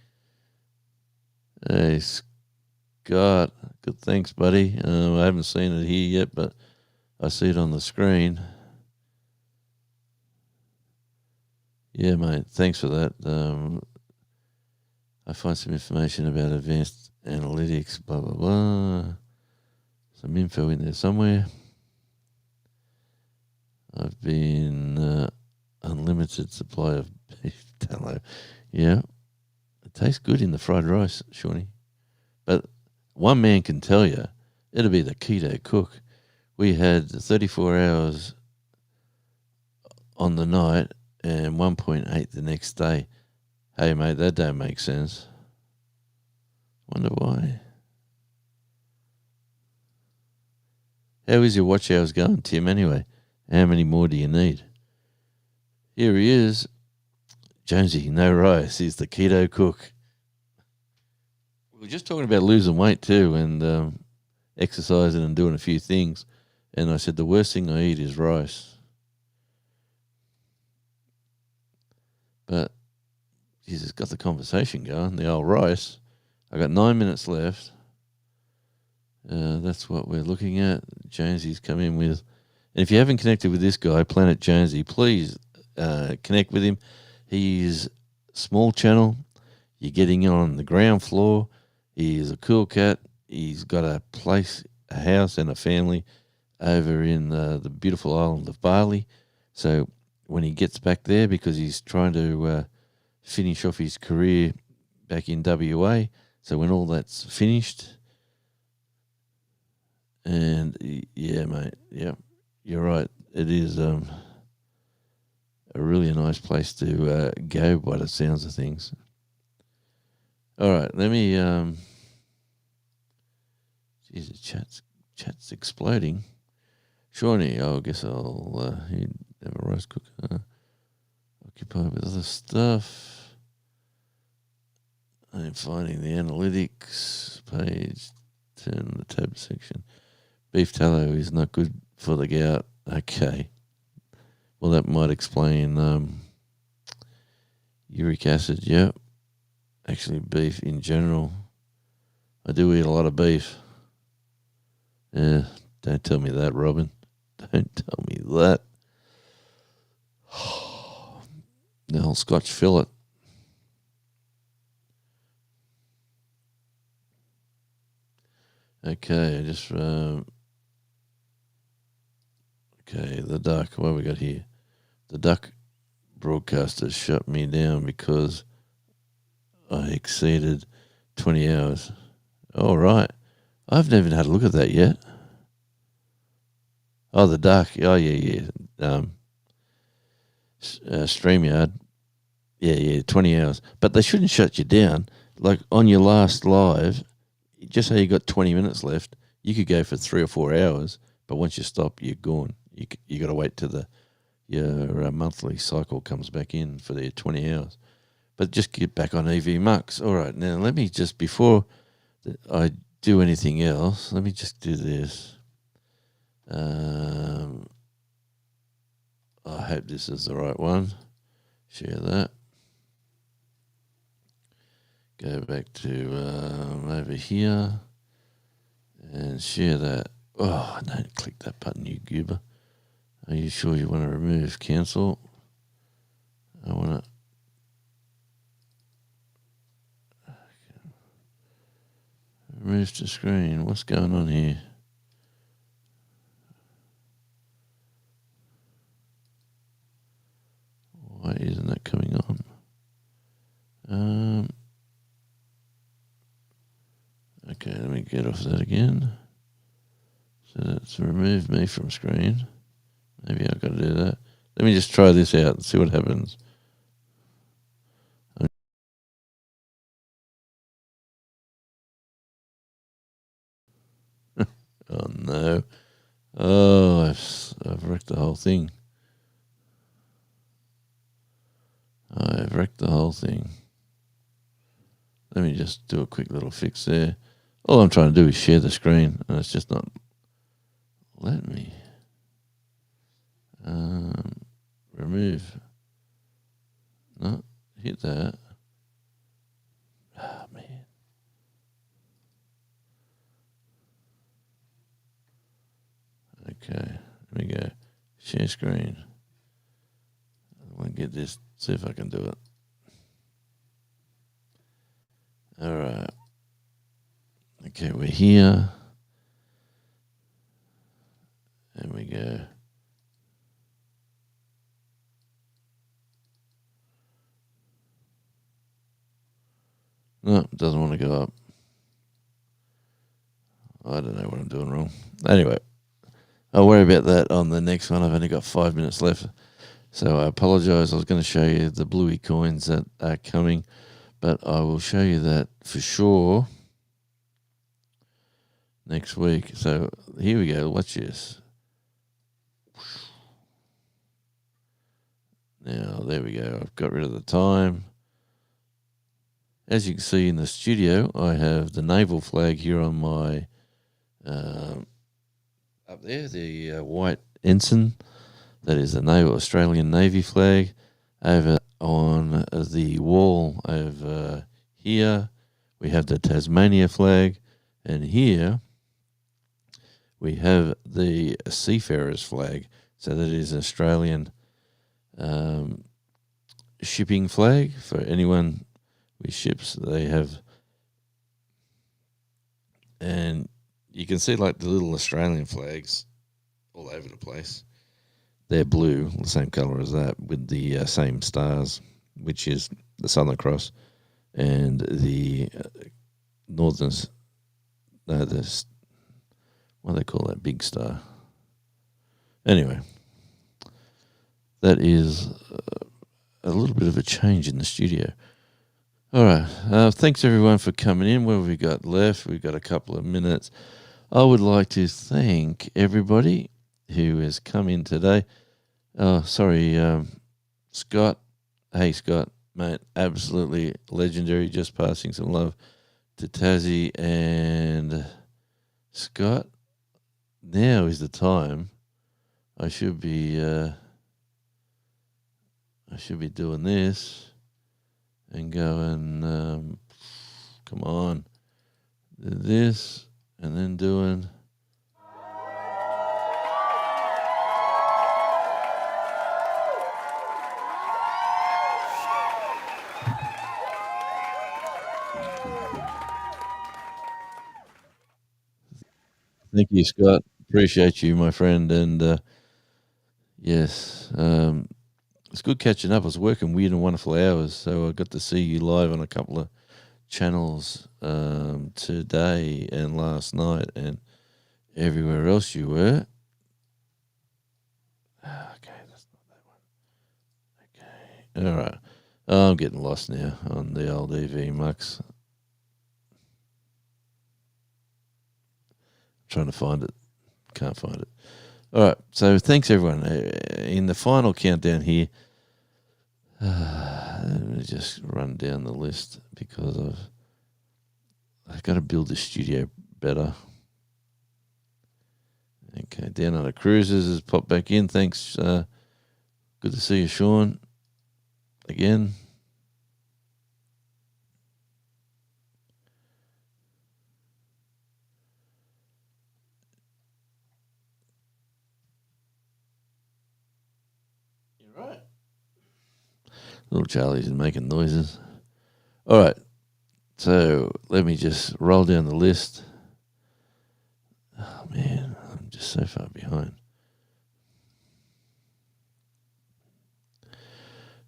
Hey, Scott, good, thanks, buddy. I haven't seen it here yet, but I see it on the screen. Yeah, mate, thanks for that. I find some information about advanced analytics, blah, blah, blah. Some info in there somewhere. I've been unlimited supply of beef tallow. Yeah, it tastes good in the fried rice, Shawnee. But one man can tell you, it'll be the keto cook. We had 34 hours on the night and 1.8 the next day. Hey, mate, that don't make sense. Wonder why. How is your watch hours going, Tim, anyway? How many more do you need? Here he is. Jonesy, no rice. He's the keto cook. We were just talking about losing weight too and exercising and doing a few things. And I said the worst thing I eat is rice. But Jesus, got the conversation going. The old rice. I got 9 minutes left. That's what we're looking at. Jonesy's come in with. And if you haven't connected with this guy, Planet Jonesy, please connect with him. He's small channel. You're getting on the ground floor. He's a cool cat. He's got a place, a house, and a family over in the beautiful island of Bali. So when he gets back there, because he's trying to finish off his career back in WA, so when all that's finished, and yeah, mate, yeah, you're right. It is a really nice place to go by the sounds of things. All right, let me. Geez, the chat's exploding. Shawnee, I guess I'll he'd have a rice cooker. Occupied with other stuff. I'm finding the analytics page. Turn the tab section. Beef tallow is not good for the gout. Okay. Well, that might explain uric acid. Yep. Actually, beef in general. I do eat a lot of beef. Yeah, don't tell me that, Robin. Don't tell me that. The whole Scotch fillet. Okay, I just okay, the duck. What have we got here? The duck broadcaster shut me down because I exceeded 20 hours. All right. I've never had a look at that yet. Oh, the duck. Oh, yeah. StreamYard. Yeah, 20 hours. But they shouldn't shut you down. Like on your last live, just say you got 20 minutes left, you could go for 3 or 4 hours, but once you stop, you're gone. You got to wait till your monthly cycle comes back in for their 20 hours. But just get back on EV Mux. All right, now let me just, before I do anything else, let me just do this. I hope this is the right one. Share that. Go back to over here and share that. Oh, don't click that button, you goober. Are you sure you want to remove cancel? I want to. Remove to screen. What's going on here? Why isn't that coming on? Okay, let me get off that again. So that's removed me from screen. Maybe I've got to do that. Let me just try this out and see what happens. Oh no. Oh, I've wrecked the whole thing. I've wrecked the whole thing. Let me just do a quick little fix there. All I'm trying to do is share the screen, and it's just not let me. Remove. No, hit that. Ah, man. Okay, let me go. Share screen. I want to get this, see if I can do it. All right. Okay, we're here. There we go. No, it doesn't want to go up. I don't know what I'm doing wrong. Anyway, I'll worry about that on the next one. I've only got 5 minutes left. So I apologise. I was going to show you the bluey coins that are coming, but I will show you that for sure next week. So here we go. Watch this. Now, there we go. I've got rid of the time. As you can see in the studio, I have the naval flag here on my, up there, the white ensign. That is the Australian Navy flag. Over on the wall over here, we have the Tasmania flag. And here we have the Seafarers flag. So that is an Australian shipping flag for anyone with ships. They have, and you can see like the little Australian flags all over the place. They're blue, the same colour as that, with the same stars, which is the Southern Cross and the Northern. No, what do they call that big star? Anyway, that is a little bit of a change in the studio. All right. Thanks, everyone, for coming in. What have we got left? We've got a couple of minutes. I would like to thank everybody who has come in today. Oh, sorry, Scott. Hey, Scott, mate, absolutely legendary. Just passing some love to Tassie and Scott. Now is the time. I should be doing this and going, come on, this, and then doing. Thank you, Scott. Appreciate you, my friend. And yes, it's good catching up. I was working weird and wonderful hours, so I got to see you live on a couple of channels today and last night and everywhere else you were. Okay, that's not that one. Okay, all right. Oh, I'm getting lost now on the old EV Mux. Trying to find it. Can't find it. All right. So thanks, everyone. In the final countdown here, let me just run down the list because I've got to build the studio better. Okay. Down Under Cruises has popped back in. Thanks. Good to see you, Sean. Again. Right. Little Charlie's making noises. All right. So let me just roll down the list. Oh, man. I'm just so far behind.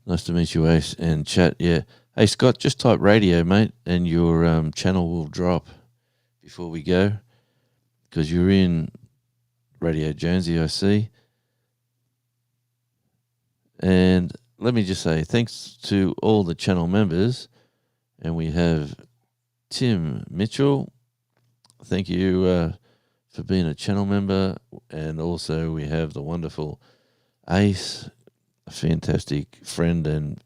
Nice to meet you, Ace. And chat, yeah. Hey, Scott, just type radio, mate, and your channel will drop before we go because you're in Radio Jonesy, I see. And let me just say thanks to all the channel members. And we have Tim Mitchell. Thank you for being a channel member. And also we have the wonderful Ace, a fantastic friend and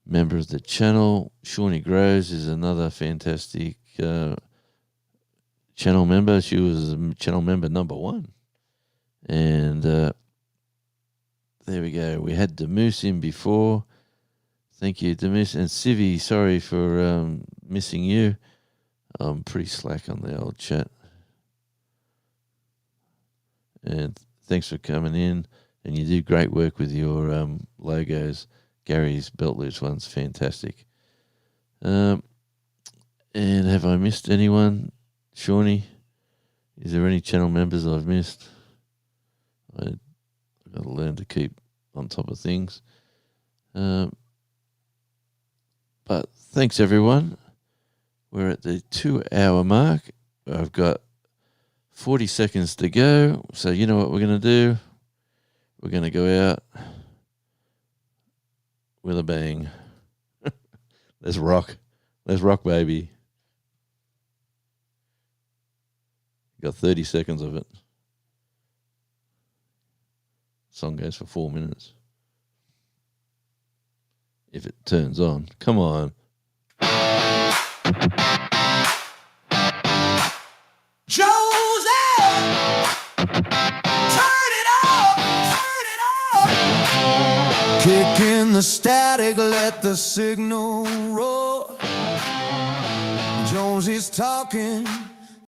member of the channel. Shawnee Groves is another fantastic channel member. She was channel member number 1. And there we go. We had Demoose in before. Thank you, Demoose. And Civi, sorry for missing you. I'm pretty slack on the old chat. And thanks for coming in. And you do great work with your logos. Gary's Belt Loops one's fantastic. And have I missed anyone? Shawnee? Is there any channel members I've missed? I've got to learn to keep on top of things. But thanks, everyone. We're at the 2-hour mark. I've got 40 seconds to go. So you know what we're going to do? We're going to go out with a bang. Let's rock. Let's rock, baby. Got 30 seconds of it. Song goes for 4 minutes. If it turns on. Come on. Jose! Turn it up! Turn it up! Kick in the static, let the signal roar. Jones is talking.